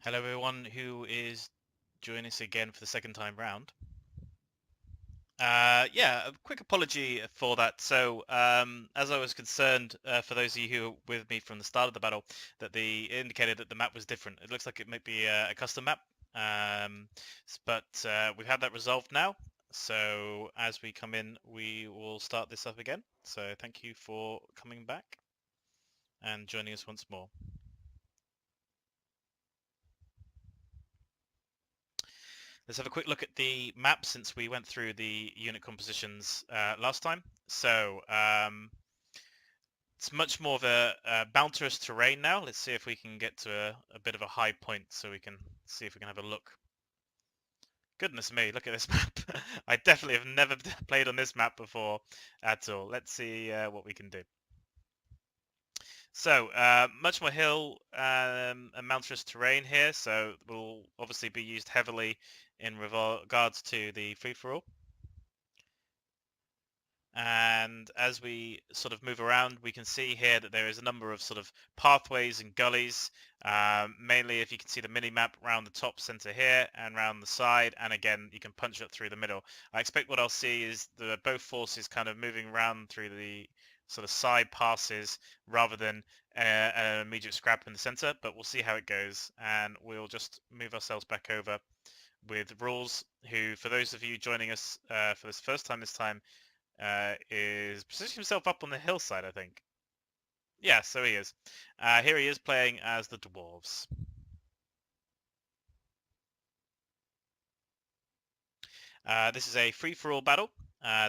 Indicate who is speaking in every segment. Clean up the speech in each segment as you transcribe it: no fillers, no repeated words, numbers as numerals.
Speaker 1: Hello everyone who is joining us again for the second time round. Yeah, a quick apology for that. So, as I was concerned, for those of you who were with me from the start of the battle, that it indicated that the map was different. It looks like it might be a custom map, but we've had that resolved now. So as we come in, we will start this up again. So thank you for coming back and joining us once more. Let's have a quick look at the map since we went through the unit compositions last time. So it's much more of a bounteous terrain now. Let's see if we can get to a bit of a high point so we can see if we can have a look. Goodness me, look at this map. I definitely have never played on this map before at all. Let's see what we can do. So, much more hill and mountainous terrain here, so will obviously be used heavily in regards to the free-for-all. And as we sort of move around, we can see here that there is a number of sort of pathways and gullies, mainly if you can see the mini-map around the top center here and around the side, and again, you can punch up through the middle. I expect what I'll see is both forces kind of moving around through the sort of side passes rather than an immediate scrap in the center, but we'll see how it goes, and we'll just move ourselves back over with Rules, who, for those of you joining us for this first time this time, is positioning himself up on the hillside, I think. Yeah, so he is. Here he is playing as the dwarves. This is a free-for-all battle.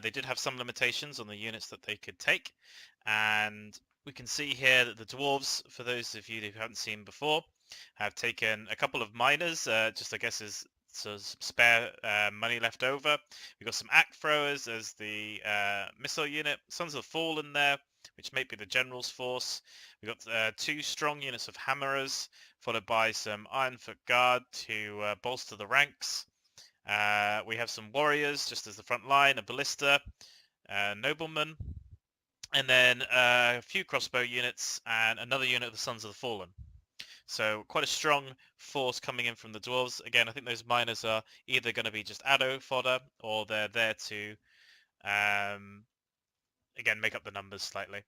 Speaker 1: They did have some limitations on the units that they could take, and we can see here that the dwarves, for those of you who haven't seen before, have taken a couple of miners, just I guess as some spare money left over. We've got some axe throwers as the missile unit, Sons of the Fallen there, which may be the general's force. We've got 2 strong units of hammerers, followed by some Ironfoot Guard to bolster the ranks. We have some warriors just as the front line, a ballista, nobleman, and then a few crossbow units and another unit of the Sons of the Fallen. So quite a strong force coming in from the dwarves. Again, I think those miners are either going to be just addo fodder or they're there to, again, make up the numbers slightly.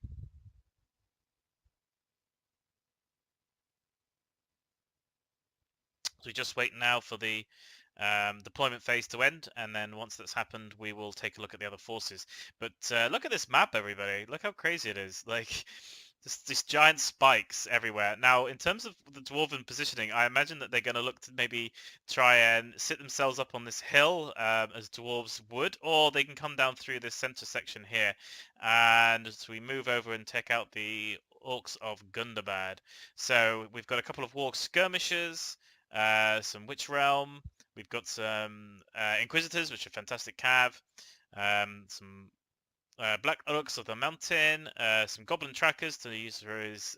Speaker 1: So we just wait now for the deployment phase to end, and then once that's happened, we will take a look at the other forces. But look at this map, everybody. Look how crazy it is. Like, these giant spikes everywhere. Now, in terms of the dwarven positioning, I imagine that they're going to look to maybe try and sit themselves up on this hill, as dwarves would, or they can come down through this center section here. And as we move over and take out the Orcs of Gundabad. So we've got a couple of Warg skirmishers, some Witch Realm. We've got some Inquisitors, which are fantastic cav. Some Black Orcs of the Mountain. Some Goblin Trackers to use for his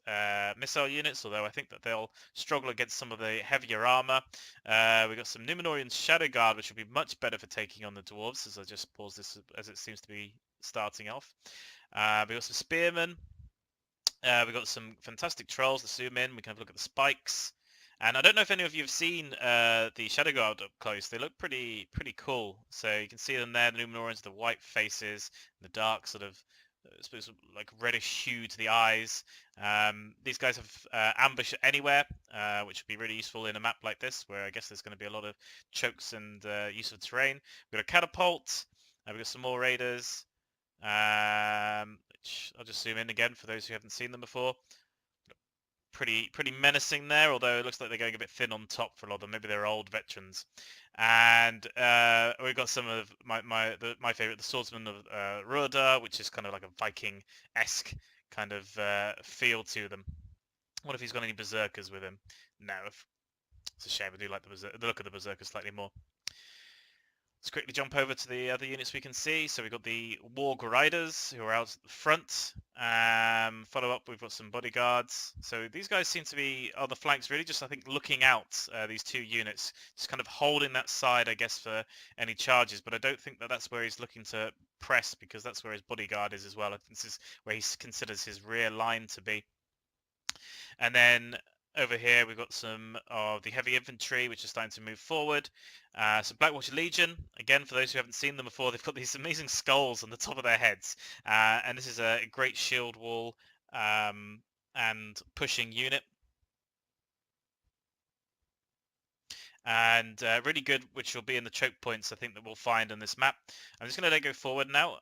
Speaker 1: missile units, although I think that they'll struggle against some of the heavier armor. We've got some Numenorian Shadow Guard, which will be much better for taking on the Dwarves, as I just pause this as it seems to be starting off. We've got some Spearmen. We've got some fantastic Trolls to zoom in. We can have a look at the spikes. And I don't know if any of you have seen the Shadow Guard up close. They look pretty cool. So you can see them there, the Numenorians, the white faces, the dark sort of, I suppose, like reddish hue to the eyes. These guys have ambush anywhere, which would be really useful in a map like this, where I guess there's going to be a lot of chokes and use of terrain. We've got a catapult. We've got some more raiders. Which I'll just zoom in again for those who haven't seen them before. Pretty menacing there, although it looks like they're going a bit thin on top for a lot of them. Maybe they're old veterans. And we've got some of my favorite, the Swordsman of Ruda, which is kind of like a Viking-esque kind of feel to them. What if he's got any berserkers with him? No, it's a shame. I do like the look of the berserkers slightly more. Let's quickly jump over to the other units we can see. So we've got the Warg Riders who are out at the front. Follow up, we've got some bodyguards. So these guys seem to be on the flanks, really just, I think, looking out, these 2 units. Just kind of holding that side, I guess, for any charges. But I don't think that that's where he's looking to press, because that's where his bodyguard is as well. I think this is where he considers his rear line to be. And then over here we've got some of the heavy infantry, which is starting to move forward. Some Blackwater Legion, again, for those who haven't seen them before, they've got these amazing skulls on the top of their heads. And this is a great shield wall and pushing unit. And really good, which will be in the choke points, I think, that we'll find on this map. I'm just going to let go forward now.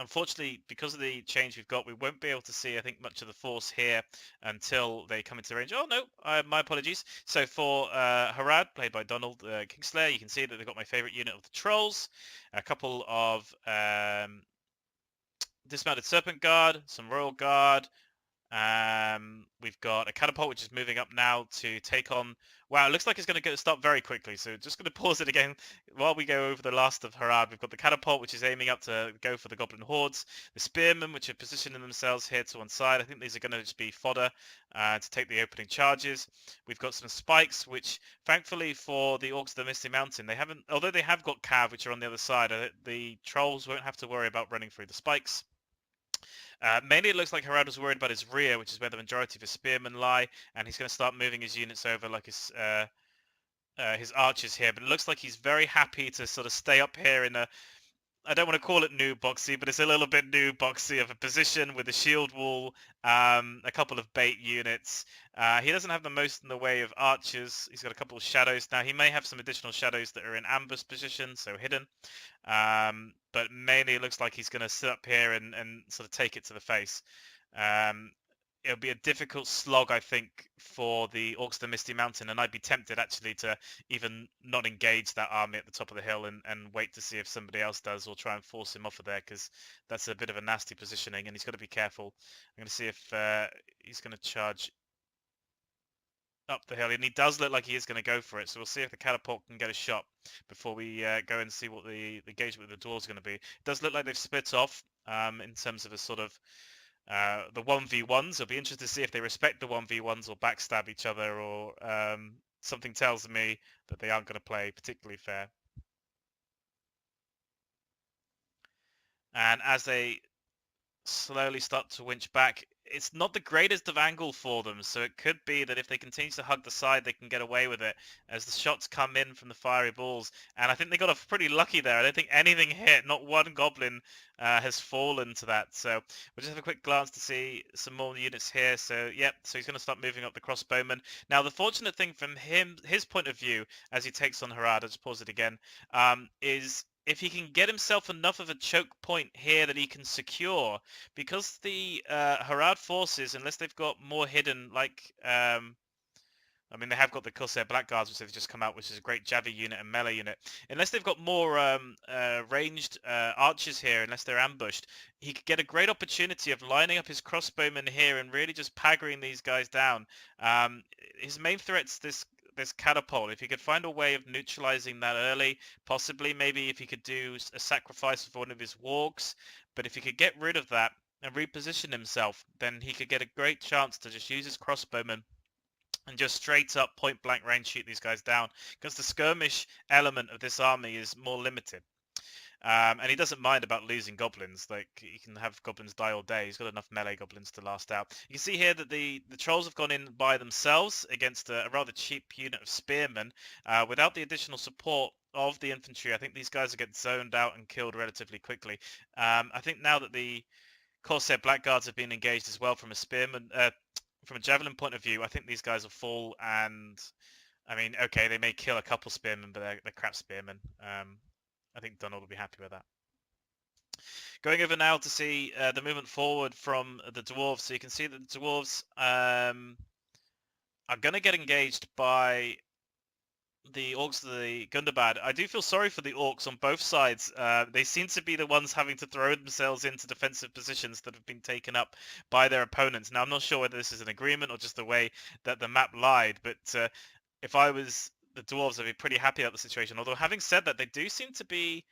Speaker 1: Unfortunately, because of the change we've got, we won't be able to see, I think, much of the force here until they come into range. Oh, no, my apologies. So for Harad, played by Donald Kingslayer, you can see that they've got my favorite unit of the Trolls, a couple of Dismounted Serpent Guard, some Royal Guard, we've got a catapult which is moving up now to take on. Wow, it looks like it's going to start very quickly. So just going to pause it again while we go over the last of Harad. We've got the catapult which is aiming up to go for the goblin hordes. The spearmen which are positioning themselves here to one side. I think these are going to just be fodder to take the opening charges. We've got some spikes which, thankfully for the orcs of the Misty Mountain, they haven't. Although they have got cav which are on the other side, the trolls won't have to worry about running through the spikes. Mainly it looks like Harad was worried about his rear, which is where the majority of his spearmen lie, and he's going to start moving his units over like his archers here. But it looks like he's very happy to sort of stay up here in a, I don't want to call it new boxy, but it's a little bit new boxy of a position with a shield wall, a couple of bait units. He doesn't have the most in the way of archers. He's got a couple of shadows. Now, he may have some additional shadows that are in ambush position, so hidden. But mainly it looks like he's going to sit up here and sort of take it to the face. It'll be a difficult slog, I think, for the Orcs of the Misty Mountain, and I'd be tempted actually to even not engage that army at the top of the hill and wait to see if somebody else does, or try and force him off of there, because that's a bit of a nasty positioning, and he's got to be careful. I'm going to see if he's going to charge up the hill, and he does look like he is going to go for it, so we'll see if the catapult can get a shot before we go and see what the engagement with the dwarves is going to be. It does look like they've split off in terms of a sort of the 1v1s. It'll be interesting to see if they respect the 1v1s or backstab each other, or something tells me that they aren't going to play particularly fair. And as they slowly start to winch back, it's not the greatest of angle for them, so it could be that if they continue to hug the side, they can get away with it as the shots come in from the fiery balls. And I think they got off pretty lucky there. I don't think anything hit. Not one goblin has fallen to that. So we'll just have a quick glance to see some more units here. So yep, so he's going to start moving up the crossbowman. Now the fortunate thing from his point of view, as he takes on Harad, I'll just pause it again, is if he can get himself enough of a choke point here that he can secure, because the Harad forces, unless they've got more hidden, like, I mean, they have got the Corsair Blackguards, which they've just come out, which is a great Javi unit and melee unit. Unless they've got more ranged archers here, unless they're ambushed, he could get a great opportunity of lining up his crossbowmen here and really just paggering these guys down. His main threat's this catapult. If he could find a way of neutralizing that early, possibly maybe if he could do a sacrifice of one of his wargs, but if he could get rid of that and reposition himself, then he could get a great chance to just use his crossbowmen and just straight up point blank range shoot these guys down, because the skirmish element of this army is more limited. And he doesn't mind about losing goblins. Like, he can have goblins die all day. He's got enough melee goblins to last out. You can see here that the trolls have gone in by themselves against a rather cheap unit of spearmen without the additional support of the infantry. I think these guys will get zoned out and killed relatively quickly. I think now that the Corsair Blackguards have been engaged as well from a spearman, from a javelin point of view, I think these guys will fall. And I mean, okay, they may kill a couple spearmen, but they're crap spearmen. I think Donald will be happy with that. Going over now to see the movement forward from the dwarves. So you can see that the dwarves are going to get engaged by the orcs of the Gundabad. I do feel sorry for the orcs on both sides. They seem to be the ones having to throw themselves into defensive positions that have been taken up by their opponents. Now, I'm not sure whether this is an agreement or just the way that the map lied, but if I was the dwarves, I'd be pretty happy about the situation. Although, having said that, they do seem to be...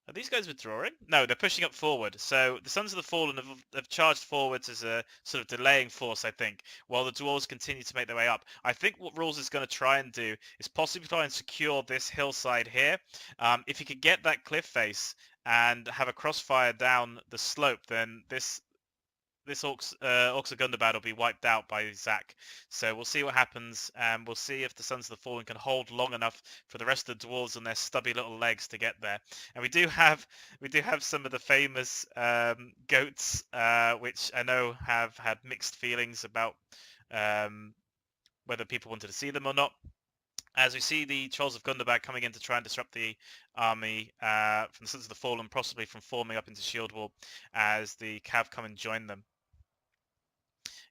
Speaker 1: Are these guys withdrawing? No, they're pushing up forward. So the Sons of the Fallen have charged forwards as a sort of delaying force, I think, while the dwarves continue to make their way up. I think what Rules is going to try and do is possibly try and secure this hillside here. If he could get that cliff face and have a crossfire down the slope, then this this Orcs of Gundabad will be wiped out by Zach. So we'll see what happens, and we'll see if the Sons of the Fallen can hold long enough for the rest of the dwarves and their stubby little legs to get there. And we do have some of the famous goats, which I know have had mixed feelings about um, whether people wanted to see them or not. As we see the Trolls of Gundabad coming in to try and disrupt the army from the Sons of the Fallen, possibly from forming up into Shield Wall, as the Cav come and join them.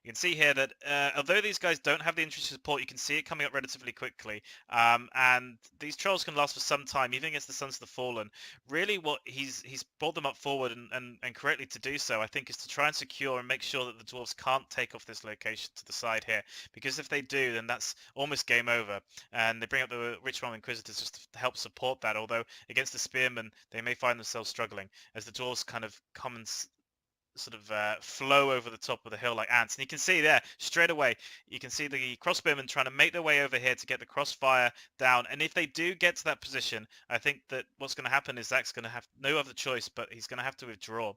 Speaker 1: You can see here that although these guys don't have the infantry support, you can see it coming up relatively quickly. And these trolls can last for some time, even against the Sons of the Fallen. Really, what he's brought them up forward, and correctly to do so, I think, is to try and secure and make sure that the dwarves can't take off this location to the side here. Because if they do, then that's almost game over. And they bring up the Rich Realm Inquisitors just to help support that, although against the Spearmen, they may find themselves struggling, as the dwarves kind of come and sort of flow over the top of the hill like ants. And you can see there straight away, you can see the crossbowmen trying to make their way over here to get the crossfire down. And if they do get to that position, I think that what's going to happen is Zach's going to have no other choice, but he's going to have to withdraw.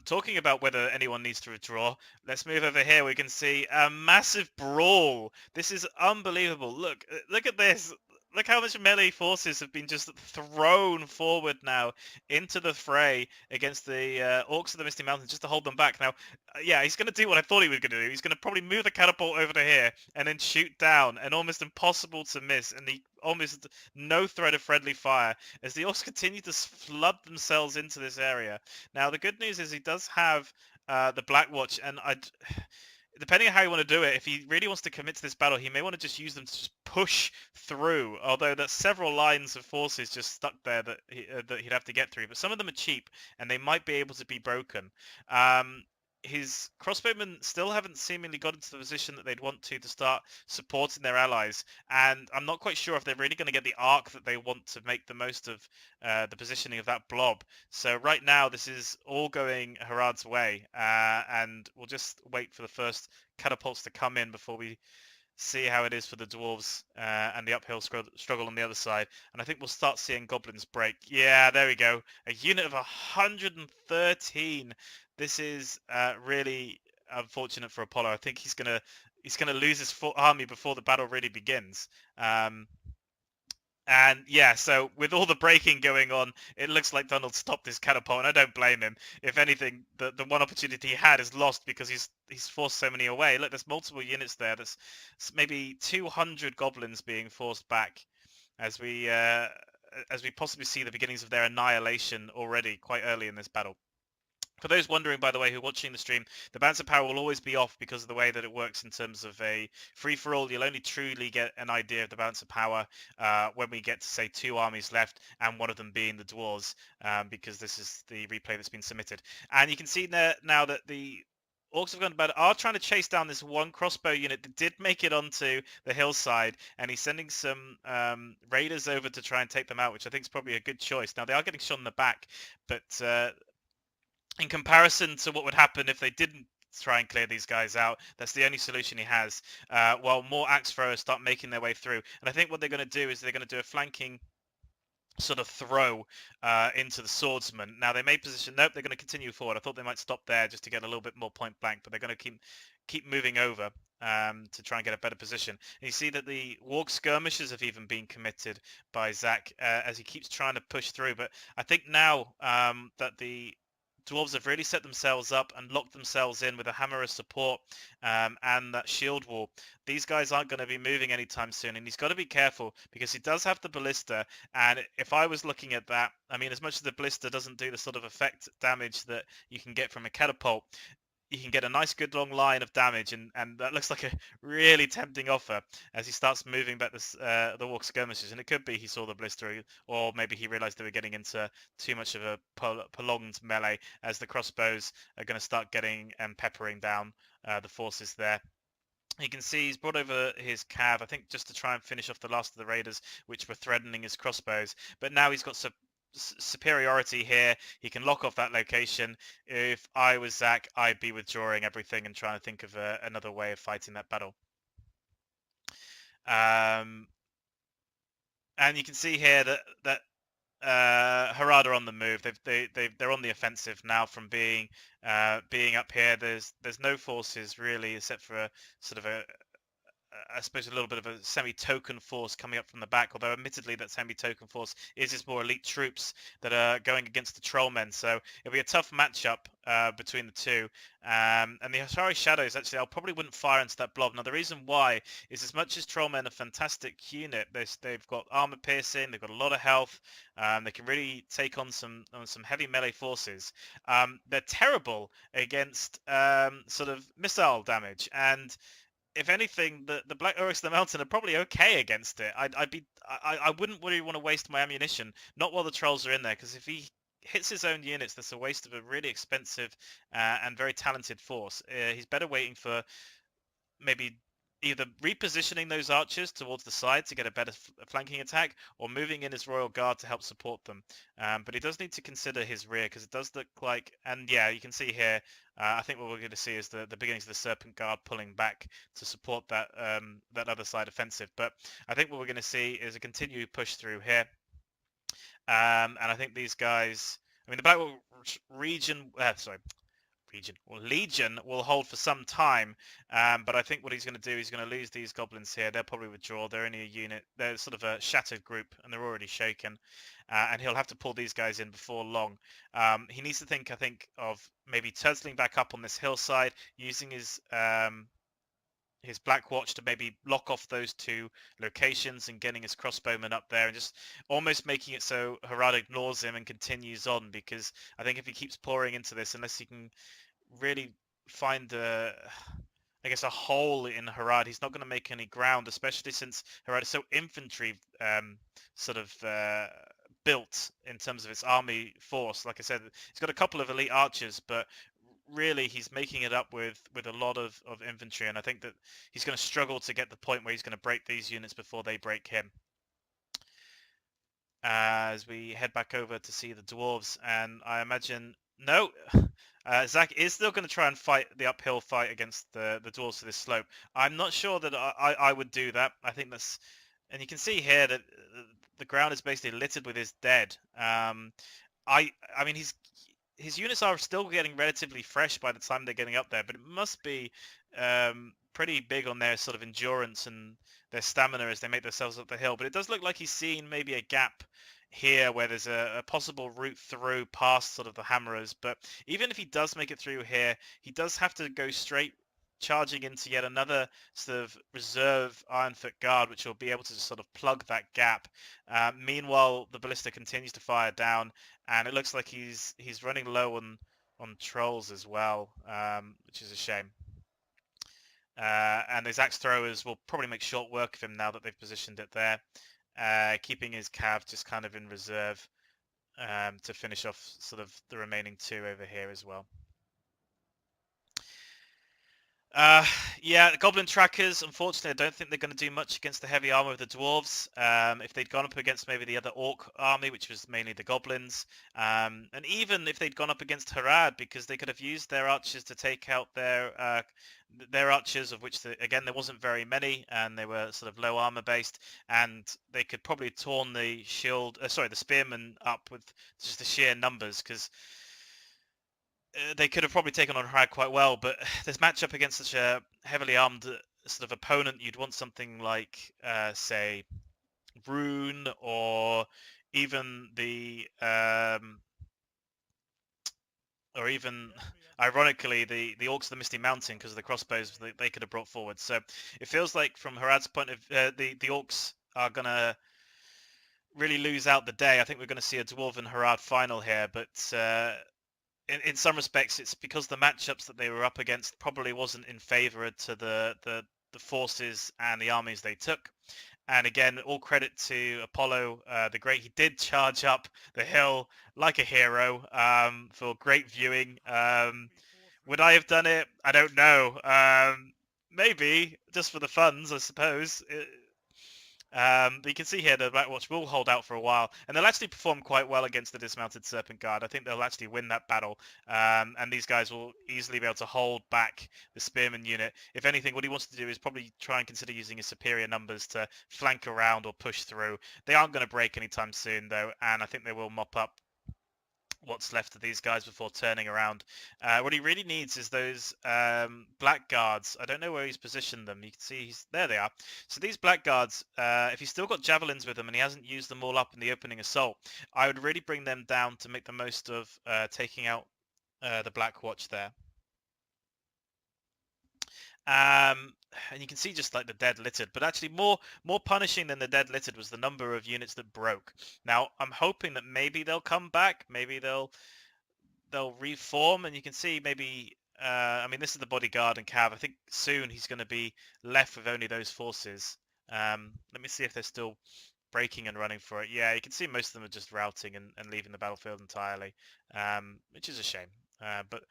Speaker 1: Talking about whether anyone needs to withdraw, let's move over here. We can see a massive brawl. This is unbelievable. Look at this. Look how much melee forces have been just thrown forward now into the fray against the Orcs of the Misty Mountains just to hold them back. Now, yeah, he's going to do what I thought he was going to do. He's going to probably move the catapult over to here and then shoot down, and almost impossible to miss, and almost no threat of friendly fire as the Orcs continue to flood themselves into this area. Now, the good news is he does have the Black Watch, and depending on how you want to do it, if he really wants to commit to this battle, he may want to just use them to just push through. Although there's several lines of forces just stuck there that he'd have to get through. But some of them are cheap, and they might be able to be broken. His crossbowmen still haven't seemingly got into the position that they'd want to start supporting their allies, and I'm not quite sure if they're really going to get the arc that they want to make the most of the positioning of that blob. So right now this is all going Harad's way, and we'll just wait for the first catapults to come in before we see how it is for the dwarves and the uphill struggle on the other side. And I think we'll start seeing goblins break. Yeah, there we go. A unit of 113. This is really unfortunate for Apollo. I think he's gonna lose his full army before the battle really begins. And yeah, so with all the breaking going on, it looks like Donald stopped his catapult, and I don't blame him. If anything, the one opportunity he had is lost because he's forced so many away. Look, there's multiple units there. There's maybe 200 goblins being forced back as we possibly see the beginnings of their annihilation already quite early in this battle. For those wondering, by the way, who are watching the stream, the balance of power will always be off because of the way that it works in terms of a free-for-all. You'll only truly get an idea of the balance of power when we get to, say, 2 armies left, and one of them being the dwarves, because this is the replay that's been submitted. And you can see there now that the Orcs of Gundabad are trying to chase down this one crossbow unit that did make it onto the hillside, and he's sending some raiders over to try and take them out, which I think is probably a good choice. Now, they are getting shot in the back, but in comparison to what would happen if they didn't try and clear these guys out, that's the only solution he has, while more axe throwers start making their way through. And I think what they're going to do is they're going to do a flanking sort of throw into the swordsman. Now they may position, nope, they're going to continue forward. I thought they might stop there just to get a little bit more point blank, but they're going to keep moving over to try and get a better position. And you see that the warg skirmishers have even been committed by Zach as he keeps trying to push through. But I think now that the dwarves have really set themselves up and locked themselves in with a hammer of support and that shield wall. These guys aren't going to be moving anytime soon, and he's got to be careful because he does have the ballista. And if I was looking at that, I mean, as much as the ballista doesn't do the sort of effect damage that you can get from a catapult, you can get a nice good long line of damage, and that looks like a really tempting offer as he starts moving back the warg skirmishers. And it could be he saw the blister, or maybe he realized they were getting into too much of a prolonged melee as the crossbows are going to start getting and peppering down the forces there. You can see he's brought over his cav, I think just to try and finish off the last of the raiders, which were threatening his crossbows. But now he's got superiority here. He can lock off that location. If I was Zach, I'd be withdrawing everything and trying to think of another way of fighting that battle. And you can see here that Harada on the move. They're on the offensive now from being up here. There's no forces really except for a sort of a I suppose a little bit of a semi-token force coming up from the back, although admittedly that semi-token force is his more elite troops that are going against the Trollmen, so it'll be a tough matchup between the two. And the Ashari Shadows, actually, I probably wouldn't fire into that blob. Now, the reason why is as much as Trollmen are a fantastic unit, they've got armor piercing, they've got a lot of health, they can really take on some heavy melee forces. They're terrible against sort of missile damage, and if anything, the Black Oryx of the Mountain are probably okay against it. I wouldn't really want to waste my ammunition, not while the trolls are in there, because if he hits his own units, that's a waste of a really expensive and very talented force. He's better waiting for maybe either repositioning those archers towards the side to get a better flanking attack, or moving in his royal guard to help support them. But he does need to consider his rear, because it does look like, and yeah, you can see here, I think what we're going to see is the beginnings of the Serpent Guard pulling back to support that that other side offensive. But I think what we're going to see is a continued push through here. And I think these guys, I mean, the Black region, Legion will hold for some time, but I think what he's going to do, he's going to lose these goblins here. They'll probably withdraw. They're only a unit. They're sort of a shattered group, and they're already shaken. And he'll have to pull these guys in before long. He needs to think, I think, of maybe turtling back up on this hillside, using his Black Watch to maybe block off those two locations and getting his crossbowmen up there and just almost making it so Harada ignores him and continues on, because I think if he keeps pouring into this, unless he can really find I guess a hole in Harad, he's not going to make any ground, especially since Harad is so infantry sort of built in terms of its army force. Like I said, he's got a couple of elite archers, but really he's making it up with a lot of infantry, and I think that he's going to struggle to get the point where he's going to break these units before they break him. As we head back over to see the dwarves, and I imagine no, Zach is still going to try and fight the uphill fight against the dwarves for this slope. I'm not sure that I would do that. I think that's, and you can see here that the ground is basically littered with his dead. I mean his units are still getting relatively fresh by the time they're getting up there, but it must be pretty big on their sort of endurance and their stamina as they make themselves up the hill. But it does look like he's seen maybe a gap here where there's a possible route through past sort of the hammerers. But even if he does make it through here, he does have to go straight charging into yet another sort of reserve Ironfoot guard, which will be able to just sort of plug that gap. Meanwhile, the ballista continues to fire down, and it looks like he's running low on trolls as well, which is a shame. And his axe throwers will probably make short work of him now that they've positioned it there, keeping his cav just kind of in reserve to finish off sort of the remaining two over here as well. Yeah, the Goblin Trackers, unfortunately, I don't think they're going to do much against the heavy armor of the Dwarves. If they'd gone up against maybe the other Orc army, which was mainly the Goblins, and even if they'd gone up against Harad, because they could have used their archers to take out their archers, of which, again, there wasn't very many, and they were sort of low armor based, and they could probably torn the the spearmen up with just the sheer numbers, because they could have probably taken on Harad quite well, but this matchup against such a heavily armed sort of opponent, you'd want something like, say, Rune, or even ironically, the Orcs of the Misty Mountain, because of the crossbows they could have brought forward. So it feels like, from Harad's point of the Orcs are gonna really lose out the day. I think we're going to see a Dwarven Harad final here, but in some respects, it's because the matchups that they were up against probably wasn't in favour to the forces and the armies they took. And again, all credit to Apollo the Great. He did charge up the hill like a hero for great viewing. Would I have done it? I don't know. Maybe just for the funds, I suppose. But you can see here the Black Watch will hold out for a while, and they'll actually perform quite well against the dismounted Serpent Guard. I think they'll actually win that battle, and these guys will easily be able to hold back the Spearman unit. If anything, what he wants to do is probably try and consider using his superior numbers to flank around or push through. They aren't going to break anytime soon, though, and I think they will mop up what's left of these guys before turning around. What he really needs is those black guards. I don't know where he's positioned them. You can see there they are. So these black guards, if he's still got javelins with him and he hasn't used them all up in the opening assault, I would really bring them down to make the most of taking out the Black Watch there. And you can see just like the dead littered, but actually more punishing than the dead littered was the number of units that broke. Now I'm hoping that maybe they'll come back, maybe they'll reform, and you can see maybe I mean, this is the bodyguard and Cav. I think soon he's going to be left with only those forces. Let me see if they're still breaking and running for it. Yeah, you can see most of them are just routing and leaving the battlefield entirely, which is a shame. But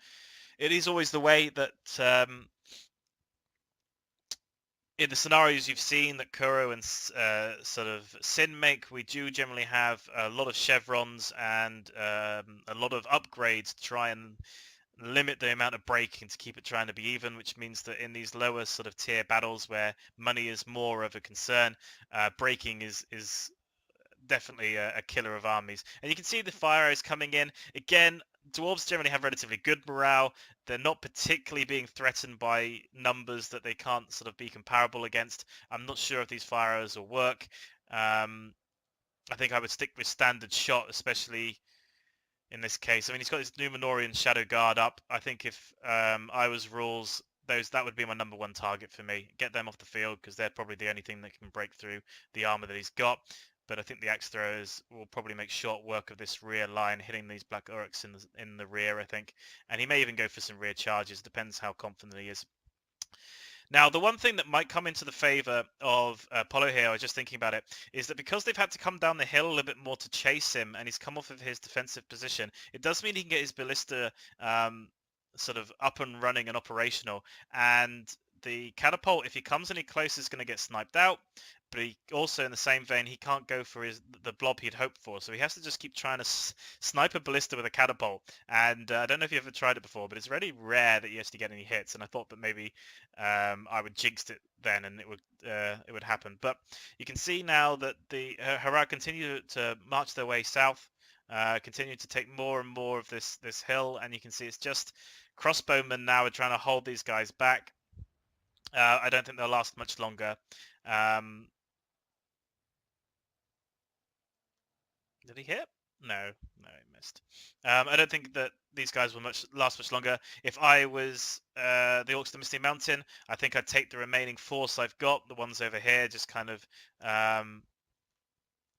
Speaker 1: it is always the way that in the scenarios you've seen that Kuro and sort of Sin make, we do generally have a lot of chevrons and a lot of upgrades to try and limit the amount of braking to keep it trying to be even, which means that in these lower sort of tier battles where money is more of a concern, braking is definitely a killer of armies. And you can see the fire arrows coming in. Again, dwarves generally have relatively good morale. They're not particularly being threatened by numbers that they can't sort of be comparable against. I'm not sure if these fire arrows will work. I think I would stick with standard shot, especially in this case. I mean, he's got his Numenorian Shadow Guard up. I think if I was rules, that would be my number one target for me. Get them off the field because they're probably the only thing that can break through the armor that he's got. But I think the axe throwers will probably make short work of this rear line, hitting these black Uruks in the rear, I think. And he may even go for some rear charges. Depends how confident he is. Now, the one thing that might come into the favor of Apollo here, I was just thinking about it, is that because they've had to come down the hill a little bit more to chase him, and he's come off of his defensive position, it does mean he can get his ballista sort of up and running and operational. And the catapult, if he comes any closer, is going to get sniped out. But he also, in the same vein, he can't go for the blob he'd hoped for. So he has to just keep trying to snipe a ballista with a catapult. And I don't know if you've ever tried it before, but it's really rare that you actually get any hits. And I thought that maybe I would jinx it then, and it would happen. But you can see now that the Harad continue to march their way south, continue to take more and more of this hill, and you can see it's just crossbowmen now are trying to hold these guys back. I don't think they'll last much longer. Did he hit? No, he missed. I don't think that these guys will last much longer. If I was the Orcs of the Misty Mountain, I think I'd take the remaining force I've got, the ones over here, just kind of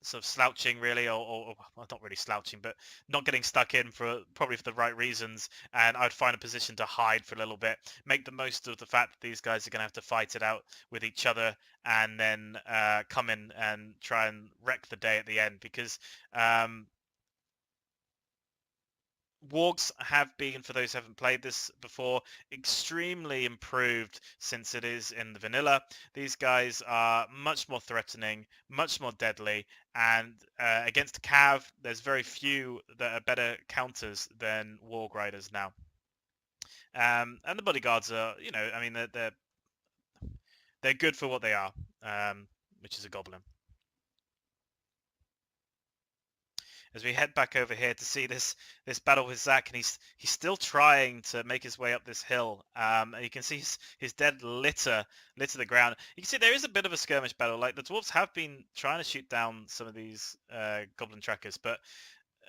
Speaker 1: sort of slouching really, or well, not really slouching, but not getting stuck in probably for the right reasons. And I'd find a position to hide for a little bit, make the most of the fact that these guys are going to have to fight it out with each other, and then come in and try and wreck the day at the end, because wargs have been, for those who haven't played this before, extremely improved since it is in the vanilla. These guys are much more threatening, much more deadly, and against Cav, there's very few that are better counters than Warg Riders now. And the bodyguards are, I mean, they're good for what they are, which is a goblin. As we head back over here to see this battle with Zach, and he's still trying to make his way up this hill. And you can see his dead litter the ground. You can see there is a bit of a skirmish battle. Like, the dwarves have been trying to shoot down some of these goblin trackers, but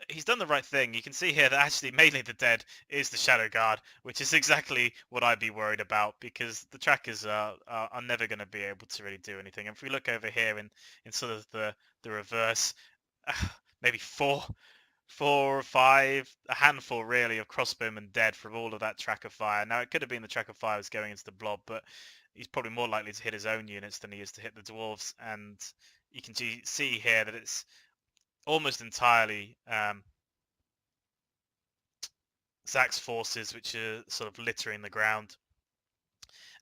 Speaker 1: he's done the right thing. You can see here that actually mainly the dead is the Shadow Guard, which is exactly what I'd be worried about, because the trackers are never going to be able to really do anything. And if we look over here in sort of the reverse, maybe four or five, a handful really of crossbowmen dead from all of that tracker fire. Now, it could have been the tracker fire was going into the blob, but he's probably more likely to hit his own units than he is to hit the dwarves. And you can see here that it's almost entirely Zach's forces which are sort of littering the ground.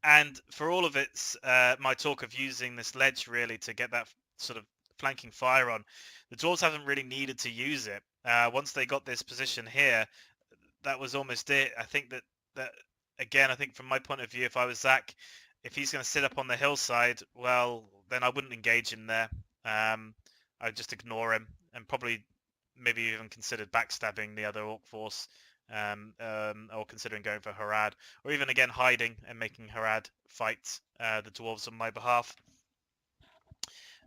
Speaker 1: And for all of its my talk of using this ledge really to get that sort of flanking fire on. The dwarves haven't really needed to use it. Once they got this position here, that was almost it. I think that again, I think from my point of view, if I was Zach, if he's going to sit up on the hillside, well, then I wouldn't engage him there. I'd just ignore him and probably maybe even considered backstabbing the other orc force, or considering going for Harad, or even again hiding and making Harad fight the dwarves on my behalf.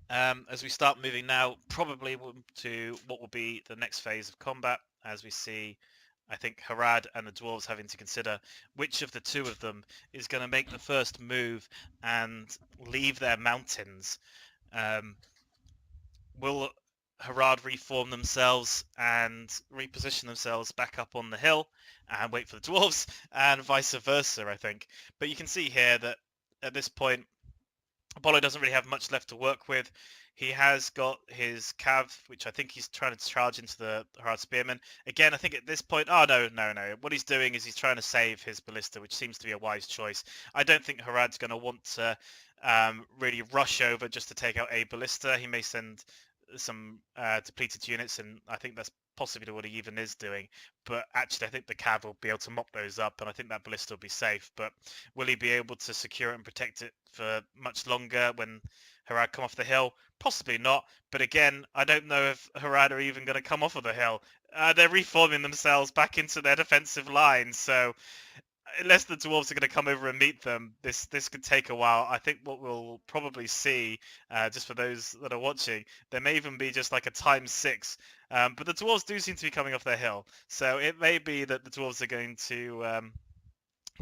Speaker 1: As we start moving now, probably to what will be the next phase of combat, as we see, I think, Harad and the dwarves having to consider which of the two of them is going to make the first move and leave their mountains. Will Harad reform themselves and reposition themselves back up on the hill and wait for the dwarves, and vice versa, I think. But you can see here that at this point, Apollo doesn't really have much left to work with. He has got his cav, which I think he's trying to charge into the Harad Spearman. Again, I think at this point, oh, no. What he's doing is he's trying to save his ballista, which seems to be a wise choice. I don't think Harad's going to want to really rush over just to take out a ballista. He may send some depleted units, and I think that's possibly what he even is doing. But actually, I think the cav will be able to mop those up, and I think that ballista will be safe. But will he be able to secure it and protect it for much longer when Harad come off the hill? Possibly not. But again, I don't know if Harad are even going to come off of the hill. They're reforming themselves back into their defensive line, so unless the dwarves are going to come over and meet them, this could take a while. I think what we'll probably see, just for those that are watching, there may even be just like a ×6. But the dwarves do seem to be coming off their hill, so it may be that the dwarves are going to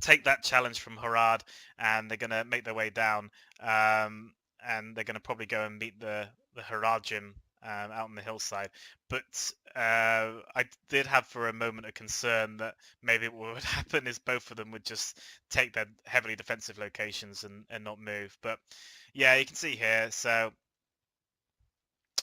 Speaker 1: take that challenge from Harad, and they're going to make their way down, and they're going to probably go and meet the Haradjim out on the hillside. But I did have for a moment a concern that maybe what would happen is both of them would just take their heavily defensive locations and not move. But yeah, you can see here, so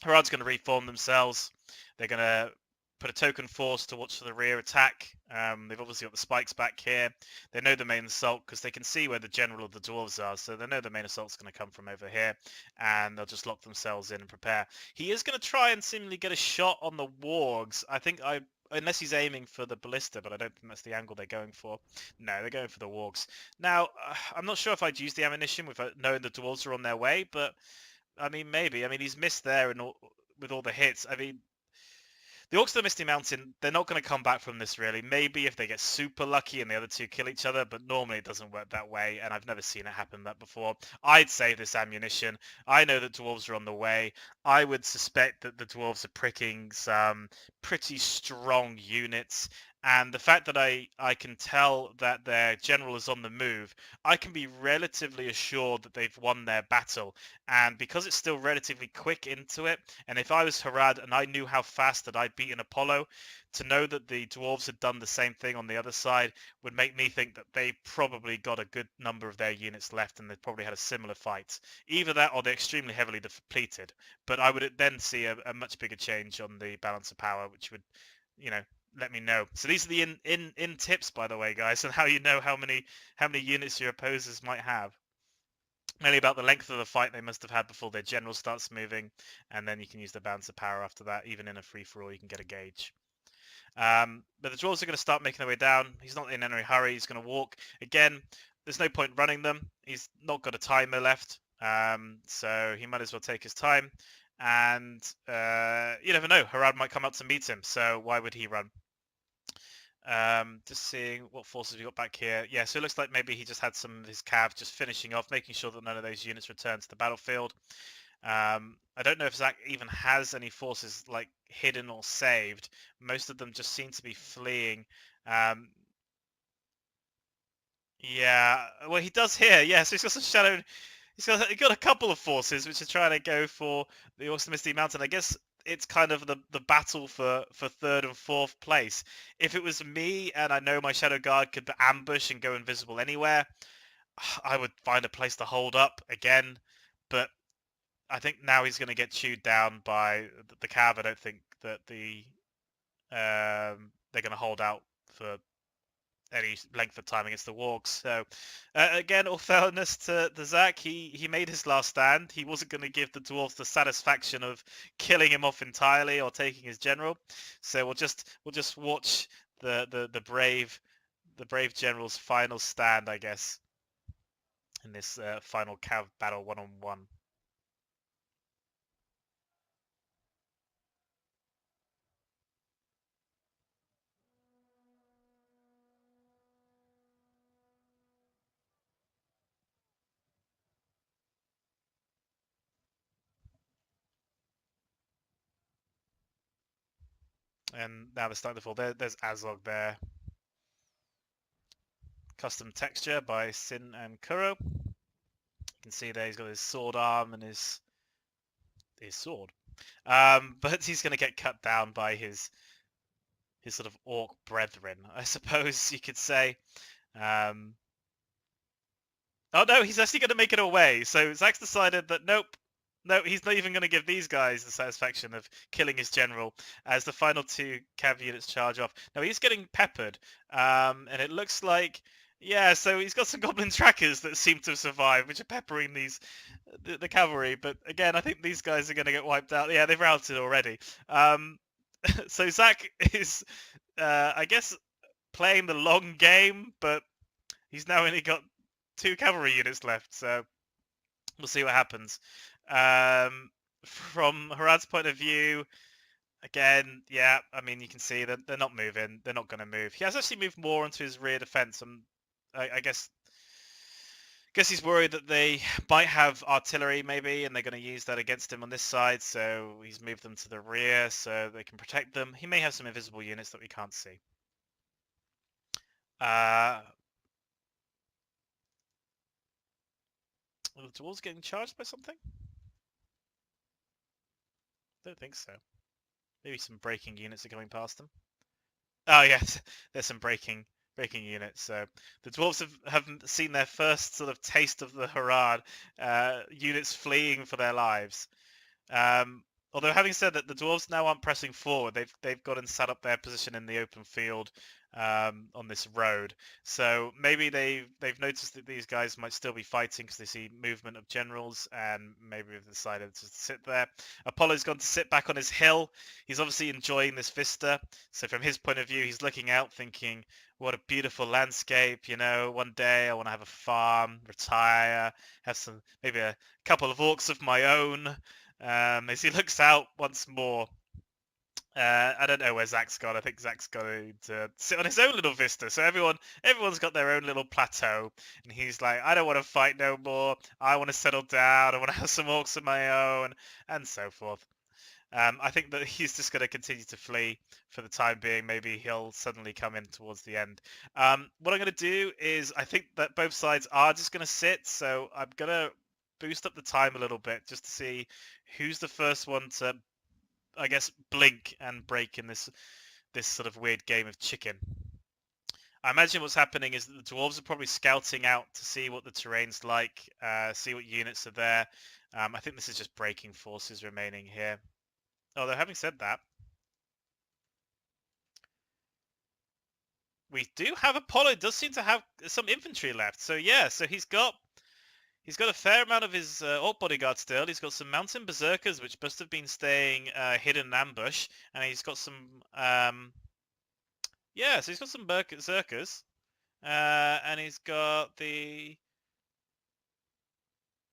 Speaker 1: Harad's going to reform themselves. They're going to put a token force to watch for the rear attack. They've obviously got the spikes back here. They know the main assault because they can see where the general of the dwarves are, so they know the main assault's going to come from over here, and they'll just lock themselves in and prepare. He is going to try and seemingly get a shot on the wargs. I think unless he's aiming for the ballista, but I don't think that's the angle they're going for. No, they're going for the wargs. Now, I'm not sure if I'd use the ammunition with knowing the dwarves are on their way, but I mean, maybe. I mean, he's missed there and with all the hits. I mean, the Orcs of the Misty Mountain, they're not going to come back from this, really. Maybe if they get super lucky and the other two kill each other, but normally it doesn't work that way, and I've never seen it happen that before. I'd save this ammunition. I know that dwarves are on the way. I would suspect that the dwarves are pricking some pretty strong units, and the fact that I can tell that their general is on the move, I can be relatively assured that they've won their battle. And because it's still relatively quick into it, and if I was Harad and I knew how fast that I'd beaten Apollo, to know that the dwarves had done the same thing on the other side would make me think that they probably got a good number of their units left, and they probably had a similar fight. Either that or they're extremely heavily depleted. But I would then see a much bigger change on the balance of power, which would, let me know. So these are the in tips, by the way, guys, and how you know how many units your opposers might have. Mainly about the length of the fight they must have had before their general starts moving, and then you can use the balance of power after that. Even in a free-for-all, you can get a gauge. But the dwarves are going to start making their way down. He's not in any hurry. He's going to walk. Again, there's no point running them. He's not got a timer left, so he might as well take his time. And you never know. Harad might come up to meet him, so why would he run? Just seeing what forces we got back here. Yeah, so it looks like maybe he just had some of his cav just finishing off, making sure that none of those units return to the battlefield. I don't know if Zach even has any forces like hidden or saved. Most of them just seem to be fleeing. Yeah, well, he does here. Yeah, so he's got some shadow. He's got a couple of forces which are trying to go for the Orcs of the Misty Mountain. I guess it's kind of the battle for third and fourth place. If it was me and I know my Shadow Guard could ambush and go invisible anywhere, I would find a place to hold up again. But I think now he's going to get chewed down by the cav. I don't think that they're going to hold out for any length of time against the wargs. So again, all fairness to Zach, he made his last stand. He wasn't going to give the dwarves the satisfaction of killing him off entirely or taking his general. So we'll just watch the brave general's final stand, I guess, in this final cav battle 1-on-1. And now they're starting to fall. There's Azog there. Custom texture by Sin and Kuro. You can see there he's got his sword arm and his sword. But he's going to get cut down by his sort of orc brethren, I suppose you could say. Oh no, he's actually going to make it away. So Zach's decided that nope, no, he's not even going to give these guys the satisfaction of killing his general as the final two cav units charge off. Now he's getting peppered, and it looks like, yeah, so he's got some goblin trackers that seem to have survived, which are peppering the cavalry. But again, I think these guys are going to get wiped out. Yeah, they've routed already. So Zach is, I guess, playing the long game, but he's now only got 2 cavalry units left, so we'll see what happens. From Harad's point of view, again, yeah, I mean, you can see that they're not moving. They're not going to move. He has actually moved more into his rear defense, and I guess he's worried that they might have artillery, maybe, and they're going to use that against him on this side, so he's moved them to the rear so they can protect them. He may have some invisible units that we can't see. The dwarves getting charged by something? Don't think so. Maybe some breaking units are going past them. Oh yes, there's some breaking units. So the dwarves have seen their first sort of taste of the Harad, units fleeing for their lives. Although having said that, the dwarves now aren't pressing forward. They've gone and set up their position in the open field on this road. So maybe they've noticed that these guys might still be fighting because they see movement of generals, and maybe they've decided to sit there. Apollo's gone to sit back on his hill. He's obviously enjoying this vista. So from his point of view, he's looking out, thinking, "What a beautiful landscape! You know, one day I want to have a farm, retire, have maybe a couple of orcs of my own." As he looks out once more, I don't know where Zach's gone. I think Zach's going to sit on his own little vista. So everyone's got their own little plateau, and he's like, "I don't want to fight no more. I want to settle down. I want to have some orcs of my own," and so forth. I think that he's just going to continue to flee for the time being. Maybe he'll suddenly come in towards the end. What I'm going to do is, I think that both sides are just going to sit. So I'm going to boost up the time a little bit just to see who's the first one to, I guess, blink and break in this sort of weird game of chicken. I imagine what's happening is that the dwarves are probably scouting out to see what the terrain's like, see what units are there. I think this is just breaking forces remaining here. Although having said that, we do have Apollo does seem to have some infantry left. So yeah, so he's got a fair amount of his orc bodyguard still. He's got some mountain berserkers, which must have been staying hidden in ambush, and he's got some yeah, so he's got some berserkers, and he's going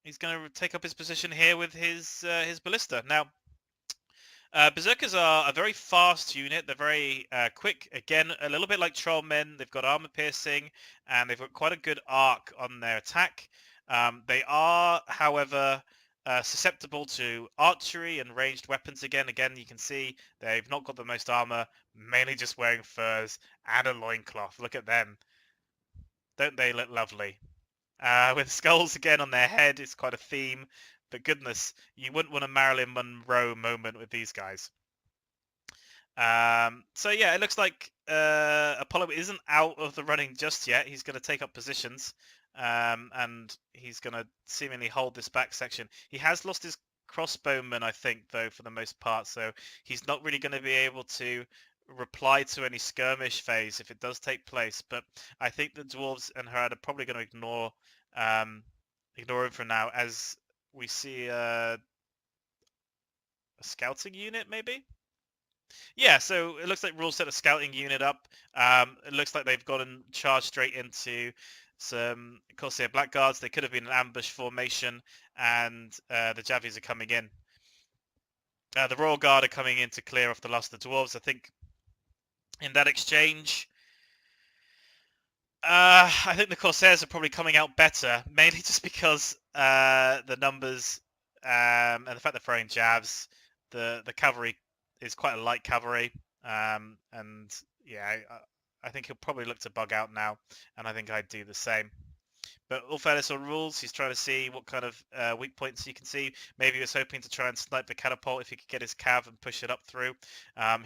Speaker 1: to take up his position here with his ballista. Now, berserkers are a very fast unit. They're very quick. Again, a little bit like trollmen. They've got armor piercing, and they've got quite a good arc on their attack. They are, however, susceptible to archery and ranged weapons again. Again, you can see they've not got the most armor, mainly just wearing furs and a loincloth. Look at them. Don't they look lovely? With skulls again on their head, it's quite a theme. But goodness, you wouldn't want a Marilyn Monroe moment with these guys. So yeah, it looks like Apollo isn't out of the running just yet. He's going to take up positions, and he's going to seemingly hold this back section. He has lost his crossbowman, I think, though, for the most part, so he's not really going to be able to reply to any skirmish phase if it does take place. But I think the dwarves and Harad are probably going to ignore him for now, as we see a scouting unit maybe. Yeah, so it looks like Rules set a scouting unit up. It looks like they've gotten charged straight into some Corsair Blackguards. They could have been an ambush formation, and the Javies are coming in. The Royal Guard are coming in to clear off the last of the Dwarves. I think in that exchange, I think the Corsairs are probably coming out better, mainly just because the numbers and the fact they're throwing jabs. The cavalry is quite a light cavalry, and yeah, I think he'll probably look to bug out now, and I think I'd do the same. But all fairness on rules, he's trying to see what kind of weak points he can see. Maybe he was hoping to try and snipe the catapult if he could get his cav and push it up through.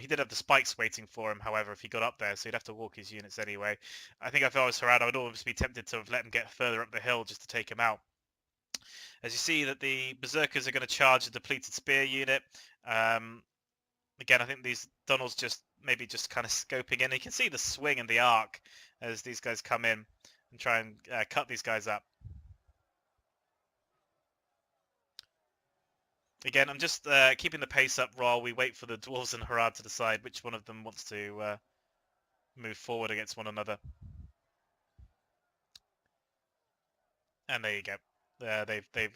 Speaker 1: He did have the spikes waiting for him, however, if he got up there, so he'd have to walk his units anyway. I think if I was Harad, I would almost be tempted to have let him get further up the hill just to take him out. As you see that the Berserkers are going to charge a depleted spear unit. Again, I think these Donald's just kind of scoping in. You can see the swing and the arc as these guys come in and try and cut these guys up. Again, I'm just keeping the pace up while we wait for the Dwarves and Harad to decide which one of them wants to move forward against one another. And there you go. They've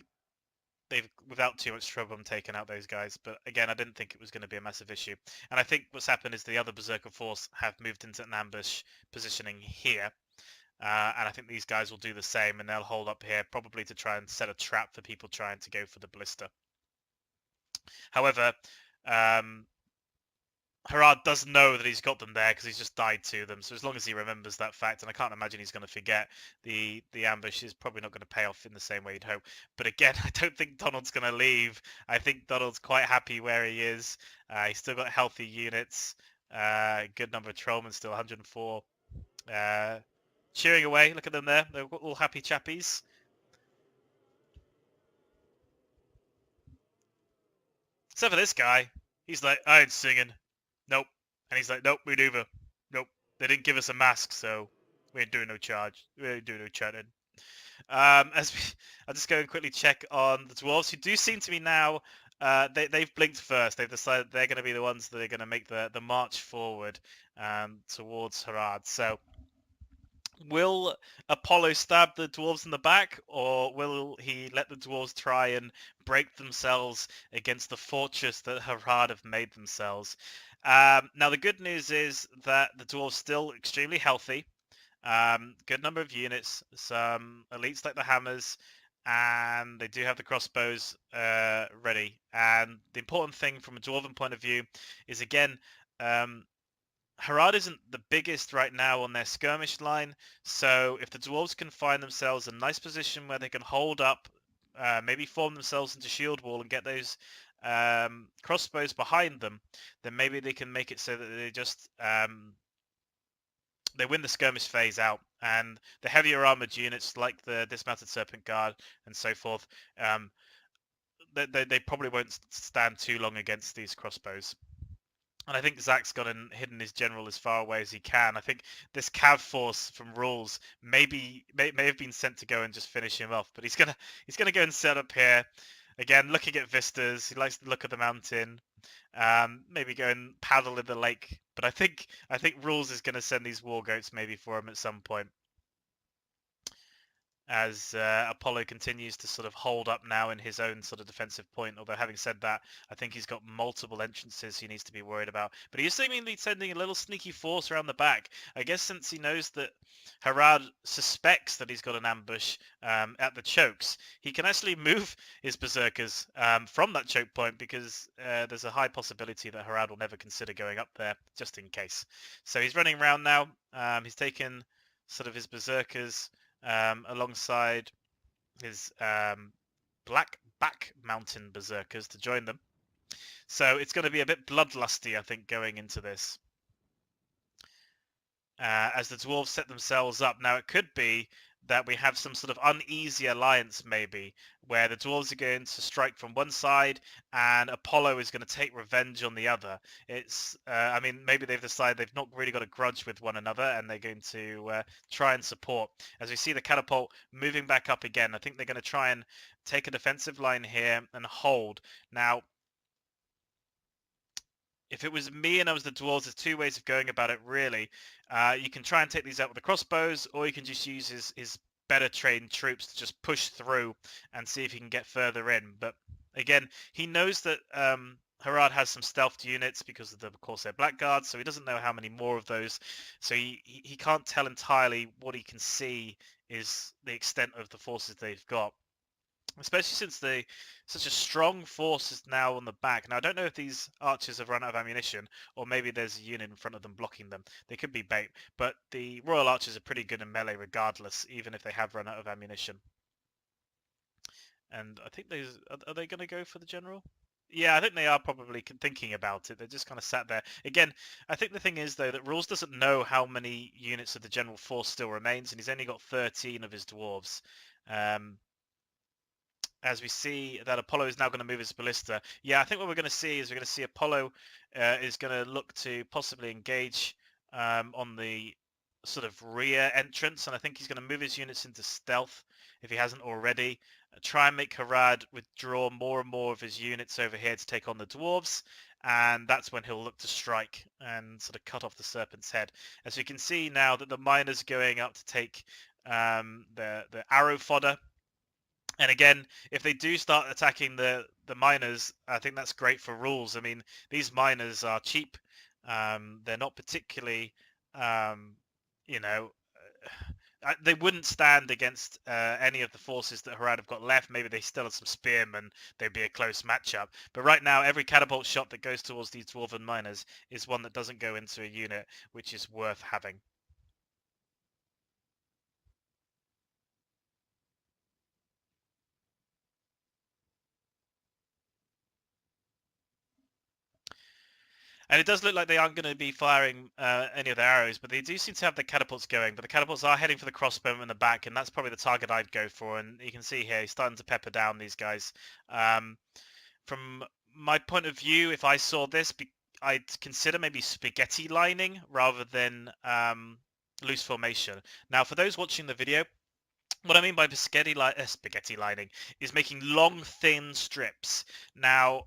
Speaker 1: without too much trouble taken out those guys. But again, I didn't think it was going to be a massive issue. And I think what's happened is the other Berserker force have moved into an ambush positioning here. And I think these guys will do the same, and they'll hold up here, probably to try and set a trap for people trying to go for the ballista. However, Harad does know that he's got them there because he's just died to them. So as long as he remembers that fact, and I can't imagine he's going to forget, the ambush is probably not going to pay off in the same way you'd hope. But again, I don't think Donald's going to leave. I think Donald's quite happy where he is. He's still got healthy units. Good number of Trollmen, still 104. Cheering away. Look at them there. They're all happy chappies. Except for this guy. He's like, I ain't singing. Nope. And he's like, nope, we either. Nope. They didn't give us a mask, so we ain't doing no charge. We ain't doing no chatting. I'll just go and quickly check on the dwarves, who do seem to be now. They've blinked first. They've decided they're going to be the ones that are going to make the march forward towards Harad. So, will Apollo stab the dwarves in the back, or will he let the dwarves try and break themselves against the fortress that Harad have made themselves? Now, the good news is that the dwarves still extremely healthy. Good number of units, some elites like the hammers, and they do have the crossbows ready. And the important thing from a dwarven point of view is, again, Harad isn't the biggest right now on their skirmish line, so if the dwarves can find themselves a nice position where they can hold up, maybe form themselves into shield wall and get those crossbows behind them, then maybe they can make it so that they just they win the skirmish phase out, and the heavier armored units like the dismounted serpent guard and so forth, they probably won't stand too long against these crossbows. And I think Zach's gone and hidden his general as far away as he can. I think this cav force from Rules may have been sent to go and just finish him off, but he's gonna go and set up here. Again, looking at vistas, he likes to look at the mountain. Maybe go and paddle in the lake. But I think Rules is going to send these war goats maybe for him at some point. As Apollo continues to sort of hold up now in his own sort of defensive point. Although having said that, I think he's got multiple entrances he needs to be worried about. But he's seemingly sending a little sneaky force around the back. I guess since he knows that Harad suspects that he's got an ambush at the chokes, he can actually move his berserkers from that choke point, because there's a high possibility that Harad will never consider going up there, just in case. So he's running around now. He's taken sort of his berserkers alongside his black back mountain berserkers to join them. So it's going to be a bit bloodlusty, I think, going into this. As the dwarves set themselves up. Now, it could be that we have some sort of uneasy alliance, maybe, where the dwarves are going to strike from one side and Apollo is going to take revenge on the other. It's, I mean, maybe they've decided they've not really got a grudge with one another and they're going to try and support. As we see the catapult moving back up again, I think they're going to try and take a defensive line here and hold. Now, if it was me and I was the dwarves, there's two ways of going about it, really. You can try and take these out with the crossbows, or you can just use his better trained troops to just push through and see if he can get further in. But again, he knows that Harad has some stealthed units because of the Corsair Blackguards, so he doesn't know how many more of those. So he can't tell entirely. What he can see is the extent of the forces they've got, especially since such a strong force is now on the back. Now, I don't know if these archers have run out of ammunition, or maybe there's a unit in front of them blocking them. They could be bait, but the Royal Archers are pretty good in melee regardless, even if they have run out of ammunition. And I think are they going to go for the general? Yeah, I think they are probably thinking about it. They're just kind of sat there. Again, I think the thing is, though, that Rules doesn't know how many units of the general force still remains, and he's only got 13 of his dwarves. As we see that Apollo is now going to move his ballista. Yeah, I think what we're going to see is we're going to see Apollo is going to look to possibly engage on the sort of rear entrance, and I think he's going to move his units into stealth if he hasn't already. Try and make Harad withdraw more and more of his units over here to take on the dwarves, and that's when he'll look to strike and sort of cut off the serpent's head. As you can see now that the miners are going up to take the arrow fodder. And again, if they do start attacking the miners, I think that's great for Rules. I mean, these miners are cheap. They're not particularly, you know, they wouldn't stand against any of the forces that Harad have got left. Maybe they still have some spearmen. They'd be a close matchup. But right now, every catapult shot that goes towards these dwarven miners is one that doesn't go into a unit, which is worth having. And it does look like they aren't going to be firing any of the arrows, but they do seem to have the catapults going. But the catapults are heading for the crossbow in the back, and that's probably the target I'd go for. And you can see here, he's starting to pepper down these guys. From my point of view, if I saw this, I'd consider maybe spaghetti lining rather than loose formation. Now, for those watching the video, what I mean by spaghetti lining is making long, thin strips. Now,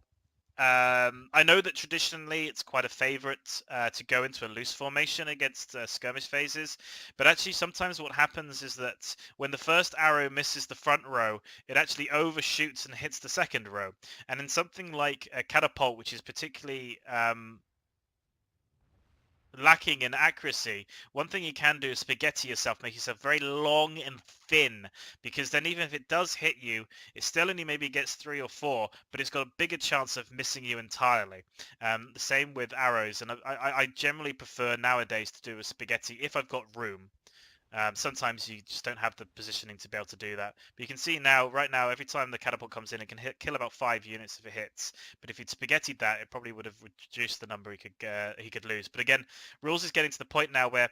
Speaker 1: I know that traditionally it's quite a favorite to go into a loose formation against skirmish phases, but actually sometimes what happens is that when the first arrow misses the front row, it actually overshoots and hits the second row. And in something like a catapult, which is particularly lacking in accuracy, one thing you can do is spaghetti yourself, make yourself very long and thin, because then even if it does hit you, it still only maybe gets 3 or 4, but it's got a bigger chance of missing you entirely. The same with arrows, and I generally prefer nowadays to do a spaghetti if I've got room. Sometimes you just don't have the positioning to be able to do that. But you can see now, right now, every time the catapult comes in, it can kill about 5 units if it hits. But if he'd spaghettied that, it probably would have reduced the number he could lose. But again, Rules is getting to the point now where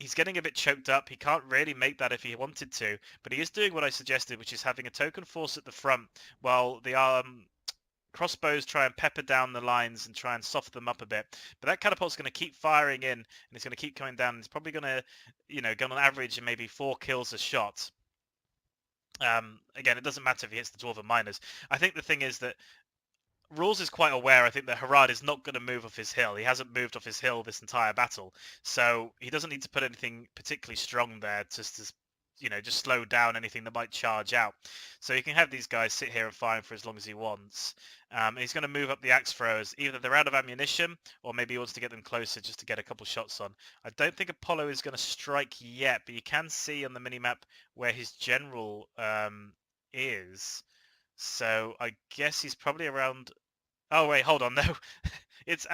Speaker 1: he's getting a bit choked up. He can't really make that if he wanted to. But he is doing what I suggested, which is having a token force at the front while the crossbows try and pepper down the lines and try and soften them up a bit. But that catapult's going to keep firing in, and it's going to keep coming down. It's probably going to, go on average maybe 4 kills a shot. Again, it doesn't matter if he hits the dwarven miners. I think the thing is that Rules is quite aware, I think, that Harad is not going to move off his hill. He hasn't moved off his hill this entire battle. So he doesn't need to put anything particularly strong there just to just slow down anything that might charge out. So you can have these guys sit here and fire for as long as he wants. He's going to move up the axe throwers. Either they're out of ammunition, or maybe he wants to get them closer just to get a couple shots on. I don't think Apollo is going to strike yet, but you can see on the minimap where his general is. So I guess he's probably around... Oh, wait, hold on. No, it's...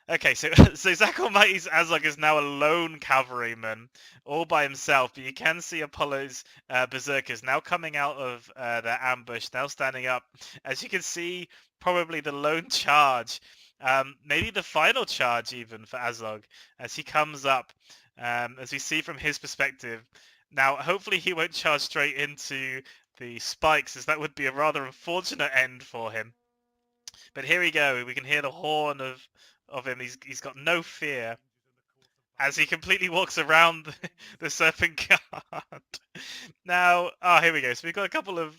Speaker 1: Okay, so ZachAlmighty's Azog is now a lone cavalryman, all by himself, but you can see Apollo's berserkers now coming out of their ambush, now standing up. As you can see, probably the lone charge, maybe the final charge even for Azog, as he comes up. As we see from his perspective, Now, hopefully he won't charge straight into the spikes, as that would be a rather unfortunate end for him. But here we go. We can hear the horn of him. He's got no fear as he completely walks around the serpent guard. Now, here we go. So we've got a couple of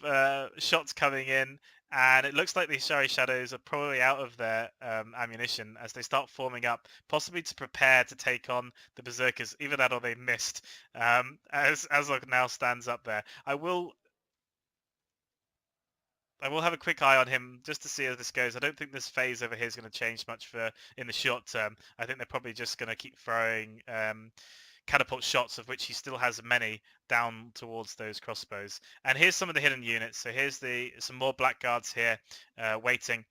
Speaker 1: shots coming in, and it looks like the Shari Shadows are probably out of their ammunition as they start forming up, possibly to prepare to take on the Berserkers. Either that or they missed. As Azog now stands up there. I will have a quick eye on him just to see how this goes. I don't think this phase over here is going to change much for in the short term. I think they're probably just going to keep throwing catapult shots, of which he still has many, down towards those crossbows. And here's some of the hidden units. So here's some more blackguards here waiting.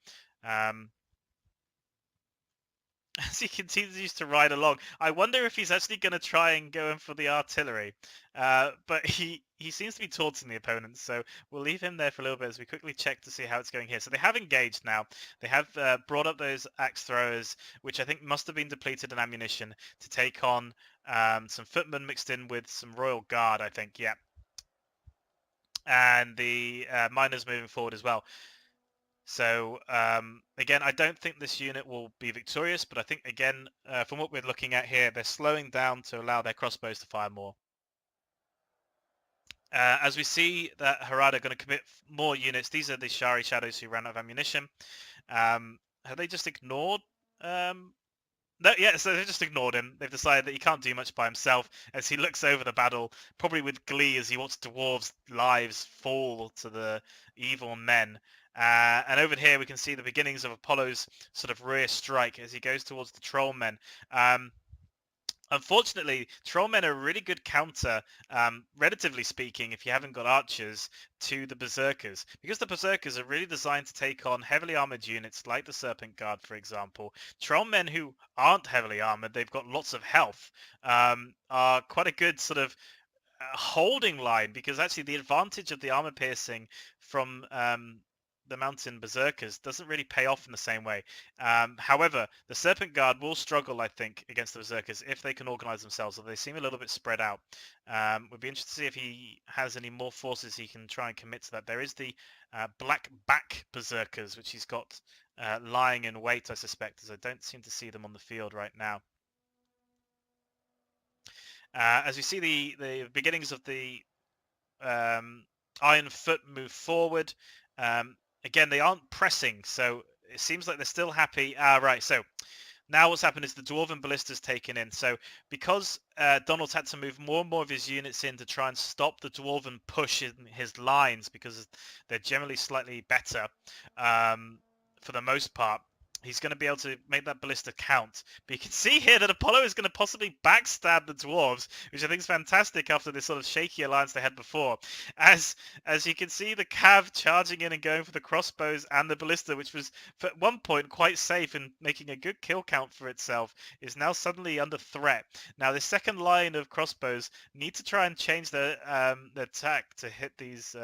Speaker 1: As he continues to ride along, I wonder if he's actually going to try and go in for the artillery. But he seems to be taunting the opponents, so we'll leave him there for a little bit as we quickly check to see how it's going here. So they have engaged now. They have brought up those axe throwers, which I think must have been depleted in ammunition to take on some footmen mixed in with some royal guard, I think, yeah. And the miners moving forward as well. So again, I don't think this unit will be victorious, but I think again, from what we're looking at here, they're slowing down to allow their crossbows to fire more. As we see that Harada are going to commit more units. These are the Shari Shadows who ran out of ammunition. Have they just ignored? No, yeah, so they just ignored him. They've decided that he can't do much by himself as he looks over the battle, probably with glee as he watches dwarves' lives fall to the evil men. And over here we can see the beginnings of Apollo's sort of rear strike as he goes towards the troll men. Unfortunately, trollmen are a really good counter, relatively speaking, if you haven't got archers, to the berserkers. Because the berserkers are really designed to take on heavily armored units like the Serpent Guard, for example. Trollmen who aren't heavily armored, they've got lots of health, are quite a good sort of holding line, because actually the advantage of the armor piercing from the mountain berserkers doesn't really pay off in the same way. However, the Serpent Guard will struggle, I think, against the berserkers if they can organize themselves, although they seem a little bit spread out. We'd be interested to see if he has any more forces he can try and commit to that. There is the black back berserkers, which he's got lying in wait, I suspect, as I don't seem to see them on the field right now. As we see the beginnings of the Iron Foot move forward, again, they aren't pressing, so it seems like they're still happy. Right, so now what's happened is the Dwarven Ballista's taken in. So because Donald's had to move more and more of his units in to try and stop the Dwarven push in his lines, because they're generally slightly better for the most part, he's going to be able to make that ballista count. But you can see here that Apollo is going to possibly backstab the dwarves, which I think is fantastic after this sort of shaky alliance they had before. As you can see, the cav charging in and going for the crossbows and the ballista, which was at one point quite safe and making a good kill count for itself, is now suddenly under threat. Now the second line of crossbows need to try and change their attack to hit these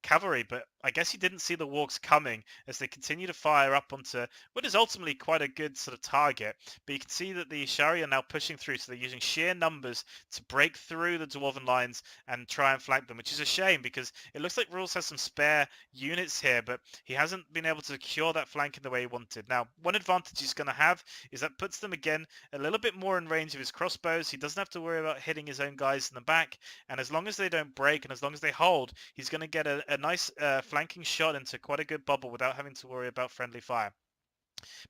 Speaker 1: cavalry, but I guess he didn't see the wargs coming as they continue to fire up onto what is ultimately quite a good sort of target. But you can see that the Shari are now pushing through, so they're using sheer numbers to break through the Dwarven lines and try and flank them, which is a shame because it looks like Rules has some spare units here, but he hasn't been able to secure that flank in the way he wanted. Now, one advantage he's going to have is that puts them again a little bit more in range of his crossbows. He doesn't have to worry about hitting his own guys in the back, and as long as they don't break and as long as they hold, he's going to get a nice flanking shot into quite a good bubble without having to worry about friendly fire.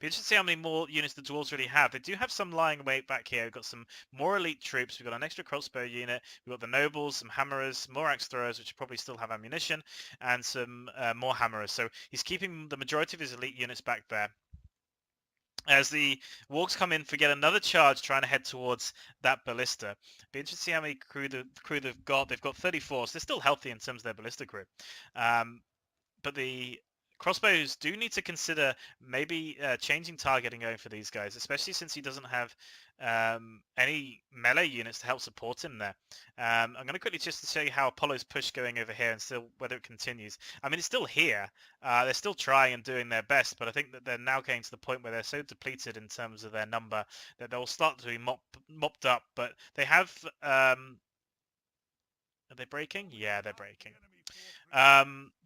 Speaker 1: Be interested to see how many more units the dwarves really have. They do have some lying wait back here. We've got some more elite troops. We've got an extra crossbow unit. We've got the nobles, some hammerers, more axe throwers, which probably still have ammunition, and some more hammerers. So he's keeping the majority of his elite units back there. As the wargs come in for yet another charge, trying to head towards that ballista. Be interested to see how many crew they've got. They've got 34, so they're still healthy in terms of their ballista crew. But the crossbows do need to consider maybe changing targeting going for these guys, especially since he doesn't have any melee units to help support him there. I'm going to quickly just show you how Apollo's push going over here and still whether it continues. I mean, it's still here. They're still trying and doing their best, but I think that they're now getting to the point where they're so depleted in terms of their number that they'll start to be mopped up. But they have Are they breaking? Yeah, they're breaking.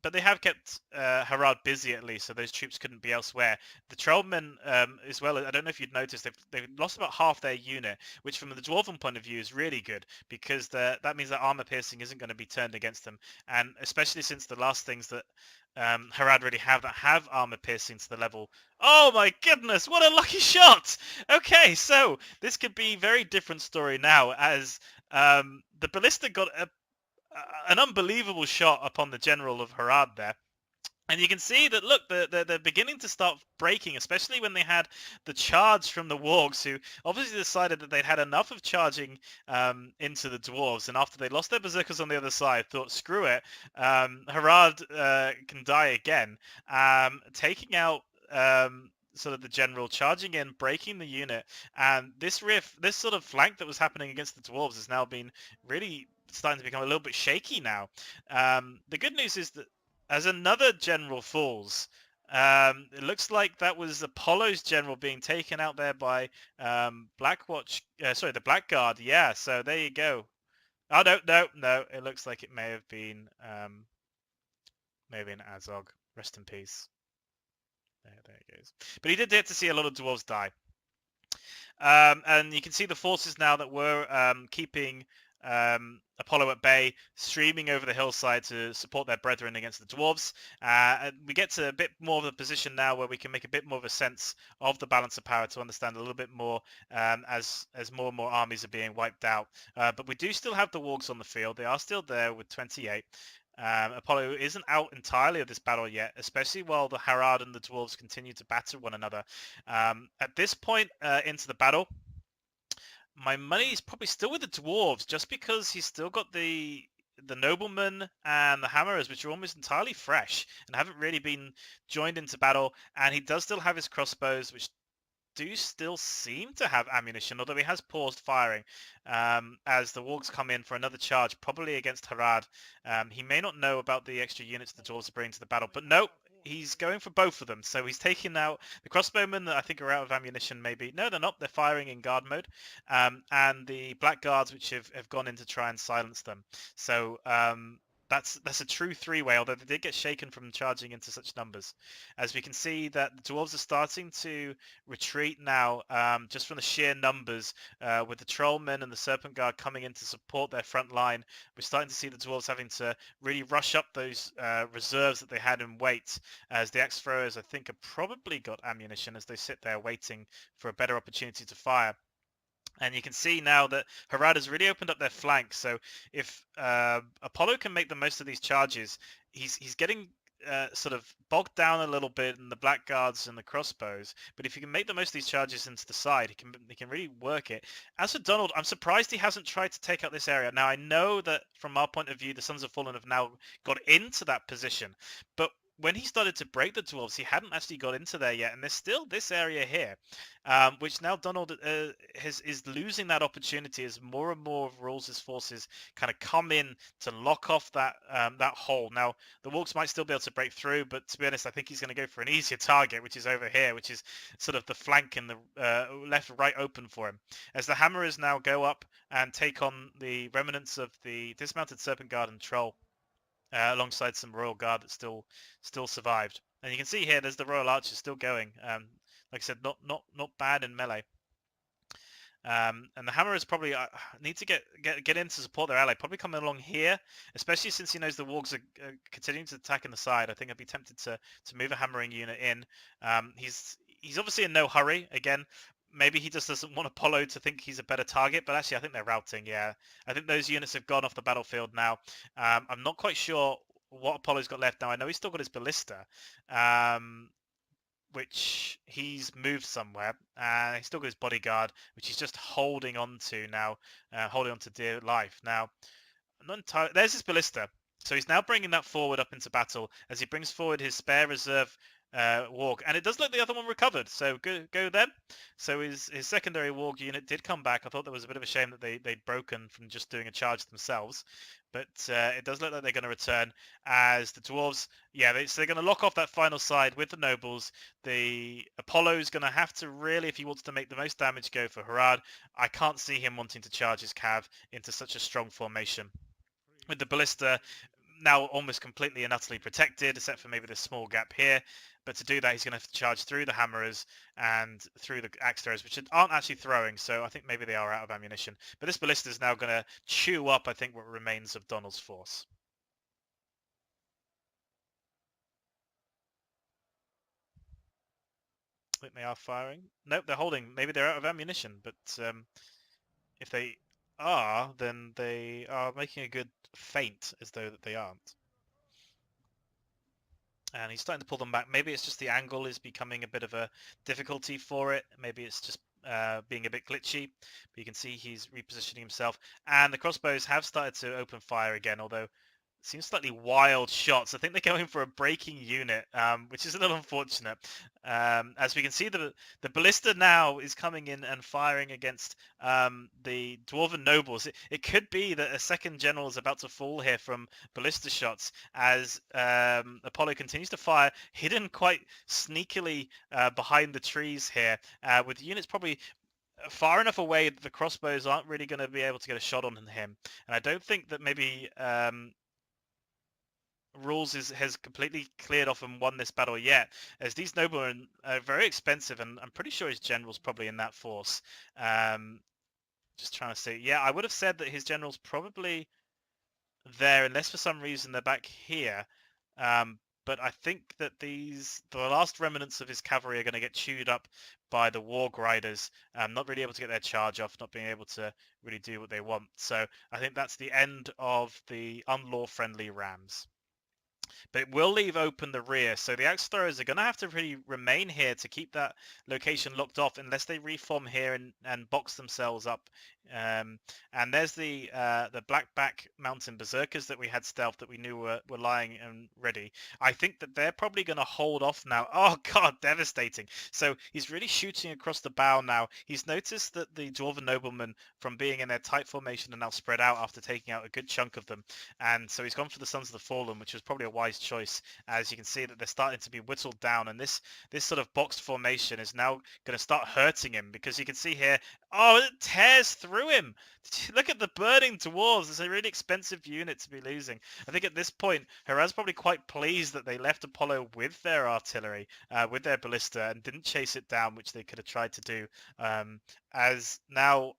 Speaker 1: But they have kept Harad busy at least, so those troops couldn't be elsewhere. The Trollmen, as well, I don't know if you'd noticed, they've lost about half their unit, which from the Dwarven point of view is really good, because that means that armor piercing isn't going to be turned against them, and especially since the last things that Harad really have that have armor piercing to the level. Oh my goodness, what a lucky shot! Okay, so this could be a very different story now, as the ballista got an unbelievable shot upon the general of Harad there. And you can see that, look, they're beginning to start breaking, especially when they had the charge from the wargs, who obviously decided that they'd had enough of charging into the dwarves. And after they lost their berserkers on the other side, thought, screw it, Harad can die again, taking out sort of the general, charging in, breaking the unit. And this sort of flank that was happening against the dwarves has now been really starting to become a little bit shaky now. The good news is that as another general falls, it looks like that was Apollo's general being taken out there by Blackwatch. Sorry, the Blackguard. Yeah, so there you go. Oh no! It looks like it may have been Azog. Rest in peace. There it goes. But he did get to see a lot of dwarves die. And you can see the forces now that were keeping Apollo at bay, streaming over the hillside to support their brethren against the dwarves. And we get to a bit more of a position now where we can make a bit more of a sense of the balance of power to understand a little bit more as more and more armies are being wiped out. But we do still have the wargs on the field. They are still there with 28. Apollo isn't out entirely of this battle yet, especially while the Harad and the dwarves continue to batter one another. At this point into the battle, my money is probably still with the dwarves, just because he's still got the noblemen and the hammerers, which are almost entirely fresh and haven't really been joined into battle. And he does still have his crossbows, which do still seem to have ammunition, although he has paused firing as the wargs come in for another charge, probably against Harad. He may not know about the extra units the dwarves are bringing to the battle, but no, he's going for both of them. So he's taking out the crossbowmen that I think are out of ammunition, maybe. No, they're not. They're firing in guard mode. And the blackguards, which have gone in to try and silence them. So that's a true three-way, although they did get shaken from charging into such numbers. As we can see that the dwarves are starting to retreat now, just from the sheer numbers, with the trollmen and the serpent guard coming in to support their front line. We're starting to see the dwarves having to really rush up those reserves that they had in wait, as the axe throwers, I think, have probably got ammunition as they sit there waiting for a better opportunity to fire. And you can see now that Harad has really opened up their flank. So if Apollo can make the most of these charges, he's getting sort of bogged down a little bit in the blackguards and the crossbows. But if he can make the most of these charges into the side, he can really work it. As for Donald, I'm surprised he hasn't tried to take out this area. Now I know that from our point of view, the Sons of Fallen have now got into that position, but when he started to break the dwarves, he hadn't actually got into there yet, and there's still this area here, which now Donald is losing that opportunity as more and more of Rawls' forces kind of come in to lock off that hole. Now, the Wargs might still be able to break through, but to be honest, I think he's going to go for an easier target, which is over here, which is sort of the flank and the left right open for him. As the Hammerers now go up and take on the remnants of the dismounted Serpent Guard and Troll. Alongside some Royal Guard that still survived. And you can see here, there's the Royal Archers still going. Like I said, not bad in melee. And the Hammerers probably need to get in to support their ally. Probably coming along here, especially since he knows the Wargs are continuing to attack in the side. I think I'd be tempted to move a hammering unit in. He's obviously in no hurry. Again, maybe he just doesn't want Apollo to think he's a better target, but actually I think they're routing, yeah. I think those units have gone off the battlefield now. I'm not quite sure what Apollo's got left now. I know he's still got his ballista, which he's moved somewhere. He's still got his bodyguard, which he's just holding on to now, holding on to dear life. Now, not entirely, there's his ballista. So he's now bringing that forward up into battle as he brings forward his spare reserve warg, and it does look the other one recovered, so go them. So his secondary warg unit did come back. I thought there was a bit of a shame that they'd broken from just doing a charge themselves, but it does look like they're going to return as the dwarves, yeah, they're going to lock off that final side with the nobles. The Apollo's going to have to really, if he wants to make the most damage, go for Harad. I can't see him wanting to charge his cav into such a strong formation. with the ballista now almost completely and utterly protected, except for maybe this small gap here. But to do that, he's going to have to charge through the hammerers and through the axe throwers, which aren't actually throwing, so I think maybe they are out of ammunition. But this ballista is now going to chew up, I think, what remains of Donald's force. I think they are firing. Nope, they're holding. Maybe they're out of ammunition, but if they are, then they are making a good feint as though that they aren't. And he's starting to pull them back. Maybe it's just the angle is becoming a bit of a difficulty for it. Maybe it's just being a bit glitchy. But you can see he's repositioning himself. And the crossbows have started to open fire again, although seems slightly wild shots. I think they're going for a breaking unit, which is a little unfortunate. As we can see, the ballista now is coming in and firing against the dwarven nobles. It could be that a second general is about to fall here from ballista shots as Apollo continues to fire, hidden quite sneakily behind the trees here, with the units probably far enough away that the crossbows aren't really going to be able to get a shot on him. And I don't think that maybe Rules has completely cleared off and won this battle yet, as these noblemen are very expensive, and I'm pretty sure his general's probably in that force. Just trying to see. Yeah, I would have said that his general's probably there, unless for some reason they're back here. But I think that the last remnants of his cavalry are going to get chewed up by the warg riders, not really able to get their charge off, not being able to really do what they want. So I think that's the end of the unlaw-friendly rams. But it will leave open the rear, so the axe throwers are going to have to really remain here to keep that location locked off unless they reform here and box themselves up. And there's the blackback mountain berserkers that we had stealth that we knew were lying and ready. I think that they're probably going to hold off now. Oh god, devastating. So he's really shooting across the bow now. He's noticed that the dwarven noblemen, from being in their tight formation, are now spread out after taking out a good chunk of them. And so he's gone for the Sons of the Fallen, which was probably a wise choice, as you can see that they're starting to be whittled down, and this sort of boxed formation is now going to start hurting him, because you can see here, oh, it tears through him. Look at the burning dwarves. It's a really expensive unit to be losing. I think at this point, Haraz probably quite pleased that they left Apollo with their artillery, with their ballista, and didn't chase it down, which they could have tried to do. As now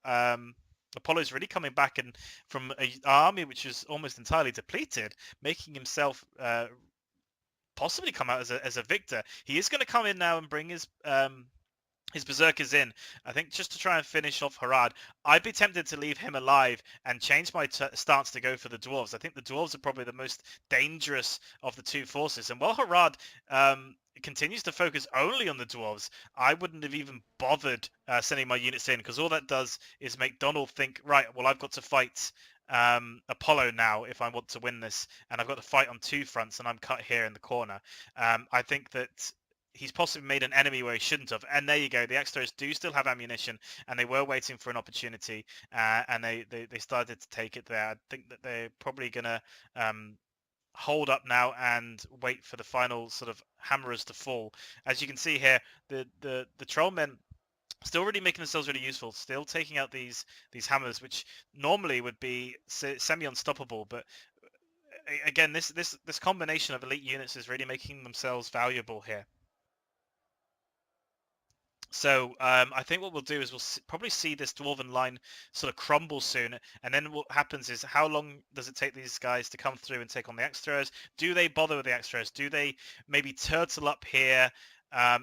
Speaker 1: Apollo's really coming back, and from an army which was almost entirely depleted, making himself possibly come out as a victor. He is going to come in now and bring his berserkers in, I think, just to try and finish off Harad. I'd be tempted to leave him alive and change my stance to go for the dwarves. I think the dwarves are probably the most dangerous of the two forces. And while Harad continues to focus only on the dwarves, I wouldn't have even bothered sending my units in, because all that does is make Donald think, right, well, I've got to fight Apollo now if I want to win this, and I've got to fight on two fronts, and I'm cut here in the corner. I think that he's possibly made an enemy where he shouldn't have. And there you go. The X-Throws do still have ammunition, and they were waiting for an opportunity, and they started to take it there. I think that they're probably going to hold up now and wait for the final sort of hammerers to fall. As you can see here, the trollmen still really making themselves really useful, still taking out these hammers, which normally would be semi-unstoppable, but again, this combination of elite units is really making themselves valuable here. So I think what we'll do is we'll probably see this dwarven line sort of crumble soon, and then what happens is, how long does it take these guys to come through and take on the axe throwers? Do they bother with the axe throwers? Do they maybe turtle up here,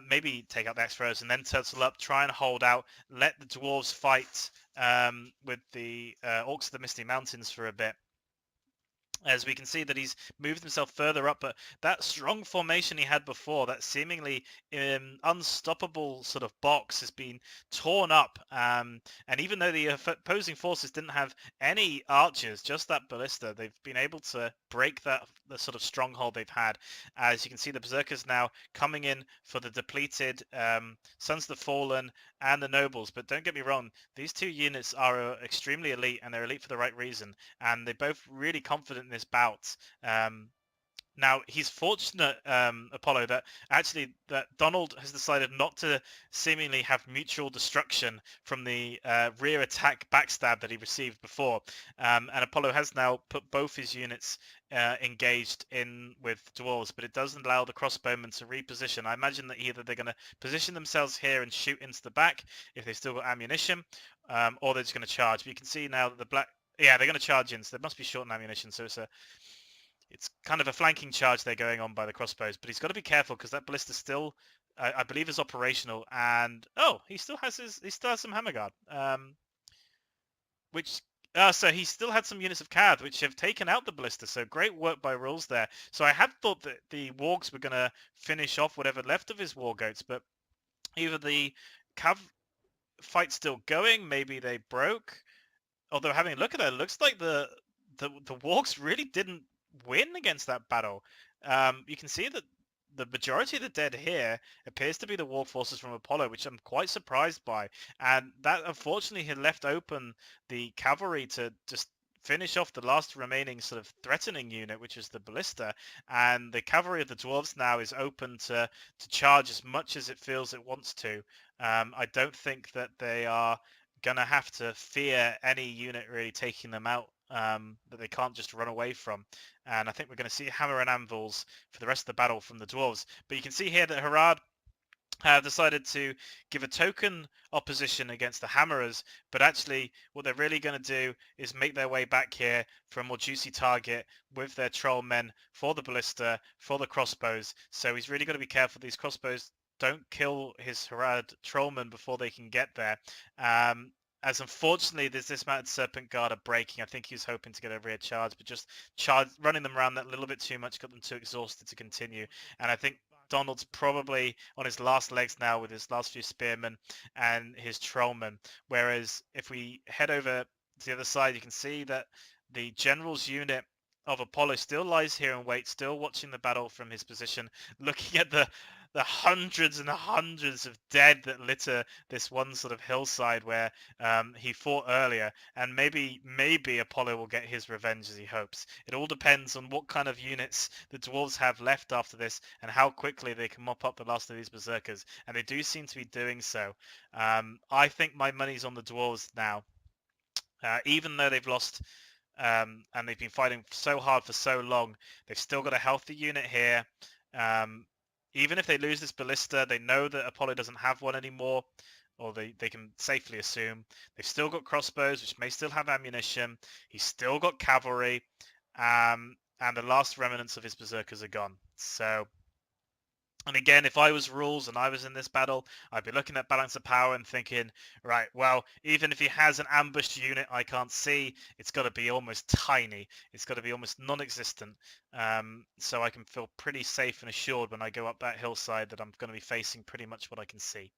Speaker 1: maybe take out the axe throwers and then turtle up, try and hold out, let the dwarves fight with the orcs of the Misty Mountains for a bit? As we can see that he's moved himself further up, but that strong formation he had before, that seemingly unstoppable sort of box, has been torn up. And even though the opposing forces didn't have any archers, just that ballista, they've been able to break the sort of stronghold they've had. As you can see, the berserkers now coming in for the depleted Sons of the Fallen and the nobles. But don't get me wrong, these two units are extremely elite, and they're elite for the right reason, and they're both really confident in this bout. Now, he's fortunate, Apollo, that actually that Donald has decided not to seemingly have mutual destruction from the rear attack backstab that he received before. And Apollo has now put both his units engaged in with dwarves, but it doesn't allow the crossbowmen to reposition. I imagine that either they're going to position themselves here and shoot into the back if they've still got ammunition, or they're just going to charge. But you can see now that the black... Yeah, they're going to charge in, so they must be short on ammunition, so it's kind of a flanking charge they're going on by the crossbows, but he's got to be careful because that ballista still, I believe, is operational. And oh, he still has some hammer guard, which so he still had some units of Cav which have taken out the ballista. So great work by Rules there. So I had thought that the wargs were going to finish off whatever left of his war goats, but either the Cav fight's still going, maybe they broke. Although having a look at it, it looks like the wargs really didn't win against that battle. You can see that the majority of the dead here appears to be the war forces from Apollo, which I'm quite surprised by. And that unfortunately had left open the cavalry to just finish off the last remaining sort of threatening unit, which is the ballista. And the cavalry of the dwarves now is open to charge as much as it feels it wants to. I don't think that they are gonna have to fear any unit really taking them out, that they can't just run away from. And I think we're going to see hammer and anvils for the rest of the battle from the dwarves. But you can see here that Harad have decided to give a token opposition against the hammerers, but actually what they're really going to do is make their way back here for a more juicy target with their troll men for the ballista, for the crossbows. So he's really got to be careful these crossbows don't kill his Harad trollmen before they can get there. As unfortunately this dismounted serpent guard are breaking. I think he was hoping to get a rear charge, but just running them around that little bit too much got them too exhausted to continue. And I think Donald's probably on his last legs now with his last few spearmen and his trollmen. Whereas if we head over to the other side, you can see that the general's unit of Apollo still lies here and waits, still watching the battle from his position, looking at the hundreds and hundreds of dead that litter this one sort of hillside where he fought earlier. And maybe Apollo will get his revenge as he hopes. It all depends on what kind of units the dwarves have left after this and how quickly they can mop up the last of these berserkers. And they do seem to be doing so. I think my money's on the dwarves now. Even though they've lost and they've been fighting so hard for so long, they've still got a healthy unit here. Even if they lose this ballista, they know that Apollo doesn't have one anymore, or they can safely assume. They've still got crossbows, which may still have ammunition. He's still got cavalry, and the last remnants of his berserkers are gone. So, and again, if I was Rules and I was in this battle, I'd be looking at balance of power and thinking, right, well, even if he has an ambushed unit I can't see, it's got to be almost tiny. It's got to be almost non-existent. So I can feel pretty safe and assured when I go up that hillside that I'm going to be facing pretty much what I can see.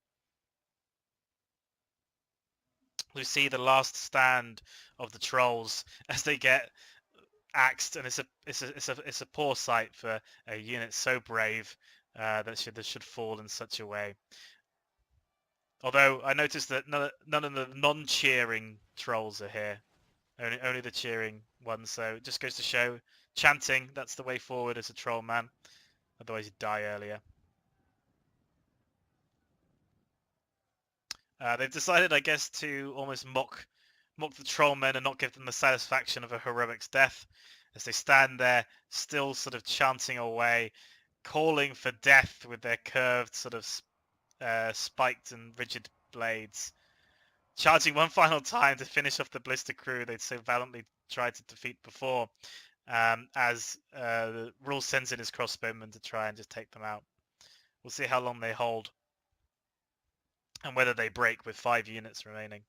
Speaker 1: We see the last stand of the trolls as they get axed, and it's a poor sight for a unit so brave that should fall in such a way. Although I noticed that none of the non-cheering trolls are here, only the cheering ones. So it just goes to show, chanting, that's the way forward as a troll man. Otherwise you'd die earlier. They've decided, I guess, to almost mock the troll men and not give them the satisfaction of a heroic's death, as they stand there still sort of chanting away, calling for death with their curved sort of spiked and rigid blades, charging one final time to finish off the blister crew they'd so valiantly tried to defeat before, as Rule sends in his crossbowmen to try and just take them out. We'll see how long they hold and whether they break with 5 units remaining,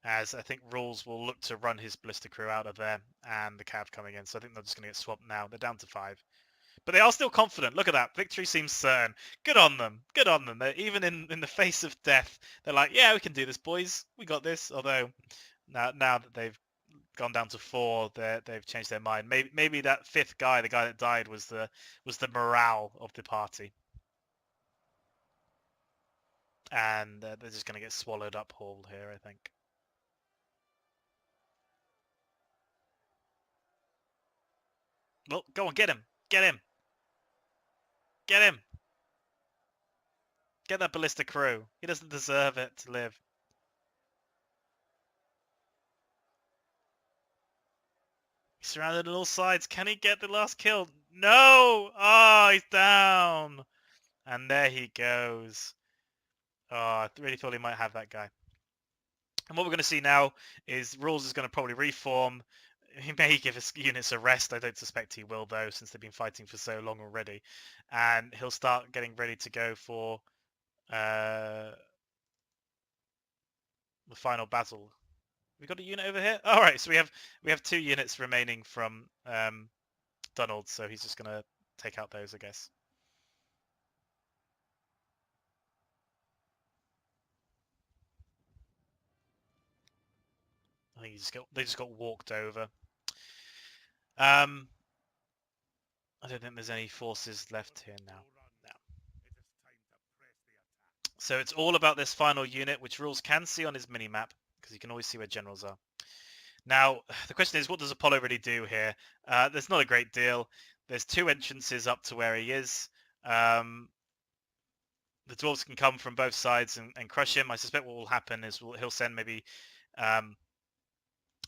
Speaker 1: as I think Rules will look to run his blister crew out of there and the cav coming in. So I think they're just going to get swamped now. They're down to 5. But they are still confident. Look at that. Victory seems certain. Good on them. Good on them. They're even in the face of death. They're like, yeah, we can do this, boys. We got this. Although now that they've gone down to 4, they've changed their mind. Maybe that 5th guy, the guy that died, was the morale of the party. And they're just going to get swallowed up whole here, I think. Well, go on, get him. Get him. Get him. Get that ballista crew. He doesn't deserve it to live. He's surrounded on all sides. Can he get the last kill? No! Oh, he's down. And there he goes. Oh, I really thought he might have that guy. And what we're going to see now is Rules is going to probably reform. He may give his units a rest. I don't suspect he will, though, since they've been fighting for so long already. And he'll start getting ready to go for the final battle. We got a unit over here. All right, so we have 2 units remaining from Donald, so he's just going to take out those, I guess. I think they just got walked over. I don't think there's any forces left here now. No. So it's all about this final unit, which Rules can see on his mini-map, because you can always see where generals are. Now, the question is, what does Apollo really do here? There's not a great deal. There's 2 entrances up to where he is. The dwarves can come from both sides and crush him. I suspect what will happen is he'll send maybe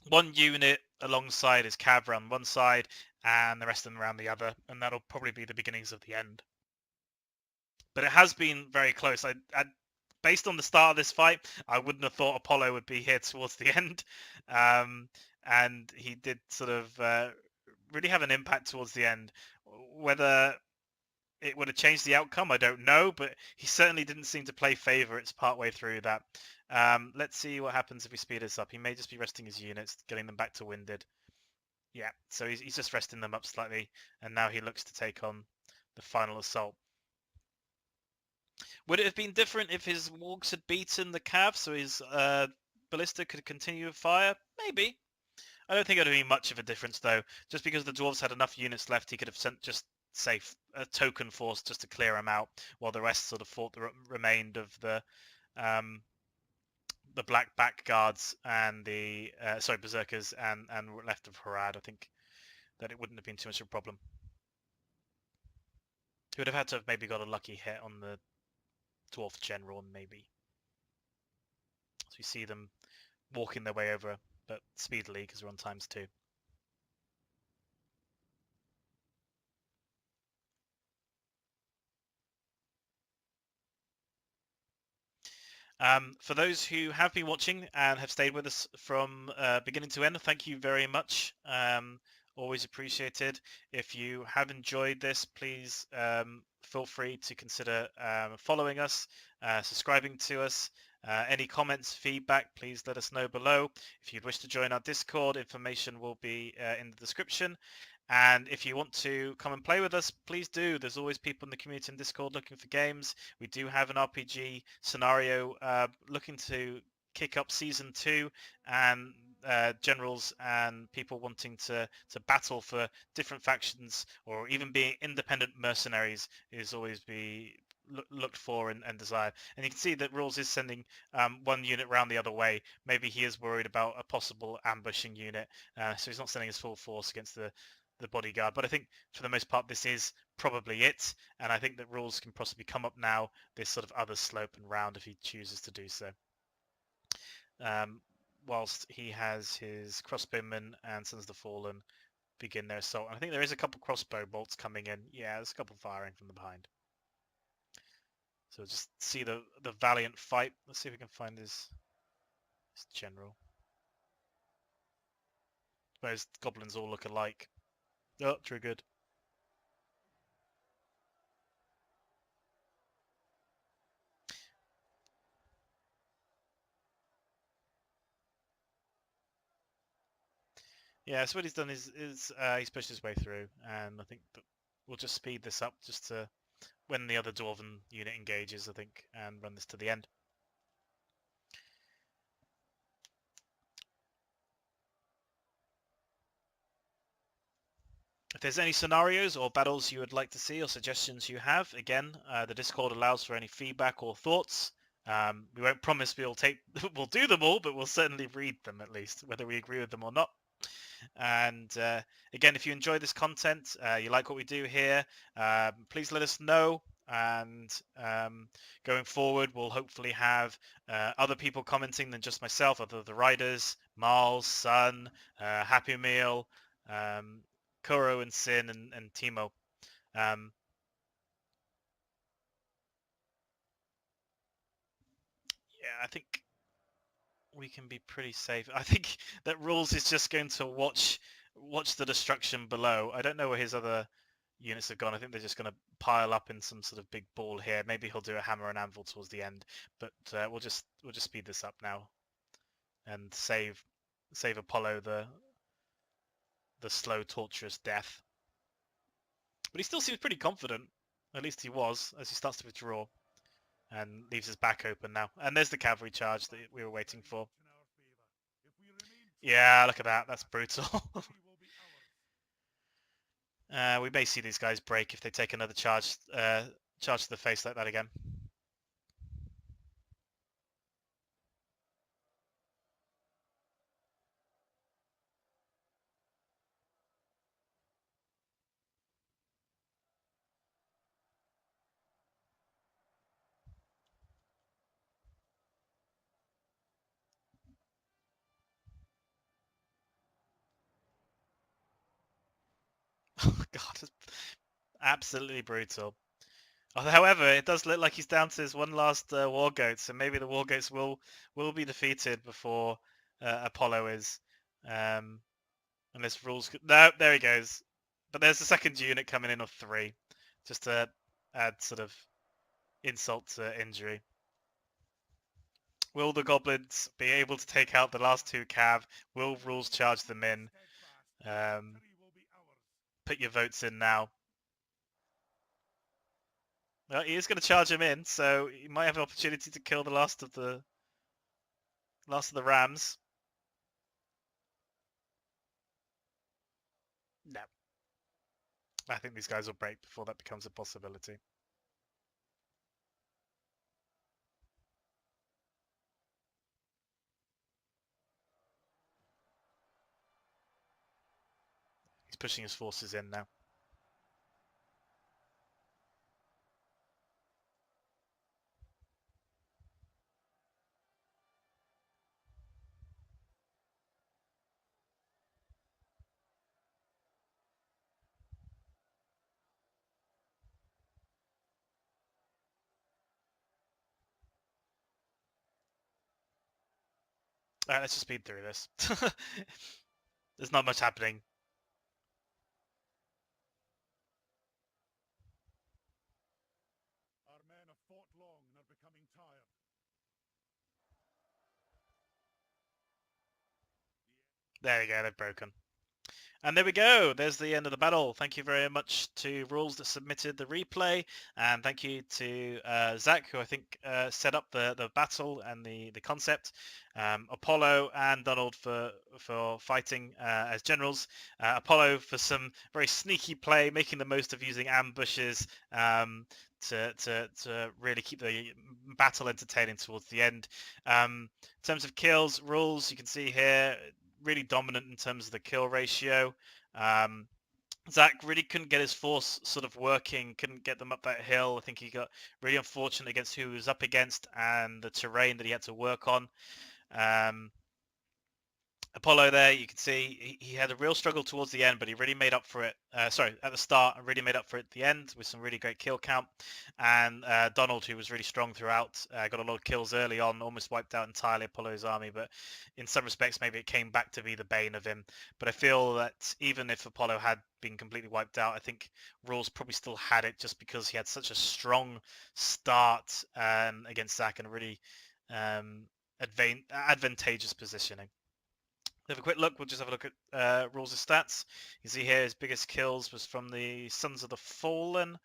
Speaker 1: 1 unit alongside his cav around one side and the rest of them around the other, and that'll probably be the beginnings of the end. But it has been very close. Based on the start of this fight, I wouldn't have thought Apollo would be here towards the end, and he did sort of really have an impact towards the end. Whether it would have changed the outcome, I don't know, but he certainly didn't seem to play favourites partway through that. Let's see what happens if we speed this up. He may just be resting his units, getting them back to winded. Yeah, so he's just resting them up slightly, and now he looks to take on the final assault. Would it have been different if his wargs had beaten the cav, so his ballista could continue to fire? Maybe. I don't think it would have been much of a difference, though. Just because the dwarves had enough units left, he could have sent just, say, a token force just to clear them out, while the rest sort of fought the remained of the black back guards and the berserkers and left of Harad. I think that it wouldn't have been too much of a problem. He would have had to have maybe got a lucky hit on the dwarf general, maybe. So we see them walking their way over, but speedily because we're on ×2. For those who have been watching and have stayed with us from beginning to end, thank you very much. Always appreciated. If you have enjoyed this, please feel free to consider following us, subscribing to us. Any comments, feedback, please let us know below. If you'd wish to join our Discord, information will be in the description. And if you want to come and play with us, please do. There's always people in the community in Discord looking for games. We do have an RPG scenario looking to kick up Season 2, and generals and people wanting to battle for different factions or even being independent mercenaries is always be looked for and desired. And you can see that Rules is sending 1 unit round the other way. Maybe he is worried about a possible ambushing unit, so he's not sending his full force against the bodyguard. But I think for the most part this is probably it, and I think that Rules can possibly come up now this sort of other slope and round if he chooses to do so. Whilst he has his crossbowmen and Sons of the Fallen begin their assault. And I think there is a couple crossbow bolts coming in. Yeah, there's a couple firing from the behind. So just see the valiant fight. Let's see if we can find his general. Those goblins all look alike. Oh, triggered. Yeah, so what he's done is he's pushed his way through, and I think that we'll just speed this up just to when the other Dwarven unit engages, I think, and run this to the end. If there's any scenarios or battles you would like to see or suggestions you have, again, the Discord allows for any feedback or thoughts. We won't promise we'll do them all, but we'll certainly read them at least, whether we agree with them or not. And again, if you enjoy this content, you like what we do here, please let us know. And going forward, we'll hopefully have other people commenting than just myself, other the riders, Miles, Sun, Happy Meal, Kuro and Sin and Timo. Um, yeah, I think we can be pretty safe. I think that Rules is just going to watch the destruction below. I don't know where his other units have gone. I think they're just going to pile up in some sort of big ball here. Maybe he'll do a hammer and anvil towards the end, but we'll just speed this up now and save Apollo the slow, torturous death. But he still seems pretty confident. At least he was as he starts to withdraw and leaves his back open now. And there's the cavalry charge that we were waiting for. Yeah, look at that. That's brutal. We may see these guys break if they take another charge to the face like that again. Oh God, it's absolutely brutal. However, it does look like he's down to his one last war goat, so maybe the war goats will be defeated before Apollo is. Unless rules. No, there he goes. But there's the second unit coming in of 3, just to add sort of insult to injury. Will the goblins be able to take out the last 2 cav? Will rules charge them in? Put your votes in now. Well, he is going to charge him in, so he might have an opportunity to kill the last of the rams. No, I think these guys will break before that becomes a possibility. He's pushing his forces in now. Alright, let's just speed through this. There's not much happening.
Speaker 2: Our men have fought long and are becoming tired.
Speaker 1: There we go, they've broken. And there we go. There's the end of the battle. Thank you very much to Rules that submitted the replay, and thank you to Zach, who I think set up the battle and the concept. Apollo and Donald for fighting as generals. Apollo for some very sneaky play, making the most of using ambushes to really keep the battle entertaining towards the end. In terms of kills, Rules, you can see here, really dominant in terms of the kill ratio. Zach really couldn't get his force sort of working, couldn't get them up that hill. I think he got really unfortunate against who he was up against and the terrain that he had to work on. Apollo there, you can see he had a real struggle towards the end, but he really made up for it. Sorry, at the start, and really made up for it at the end with some really great kill count. And Donald, who was really strong throughout, got a lot of kills early on, almost wiped out entirely Apollo's army. But in some respects, maybe it came back to be the bane of him. But I feel that even if Apollo had been completely wiped out, I think Rules probably still had it just because he had such a strong start against Zach and a really advantageous positioning. Have a quick look. We'll just have a look at Rules' stats. You see here his biggest kills was from the Sons of the Fallen,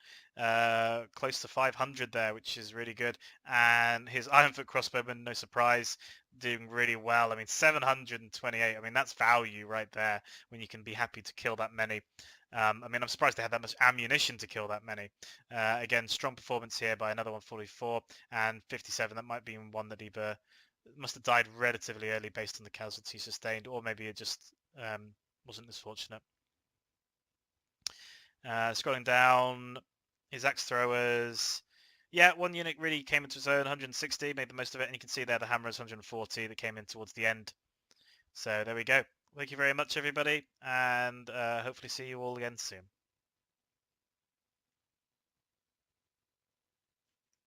Speaker 1: close to 500 there, which is really good. And his Ironfoot crossbowman, no surprise, doing really well. I mean, 728. I mean, that's value right there when you can be happy to kill that many. I mean, I'm surprised they had that much ammunition to kill that many. Again, strong performance here by another 144 and 57. That might be one that either must have died relatively early based on the casualties sustained, or maybe it just wasn't as fortunate. Scrolling down, his axe throwers. Yeah, one unit really came into its own, 160, made the most of it, and you can see there the hammers 140 that came in towards the end. So there we go. Thank you very much, everybody, and hopefully see you all again soon.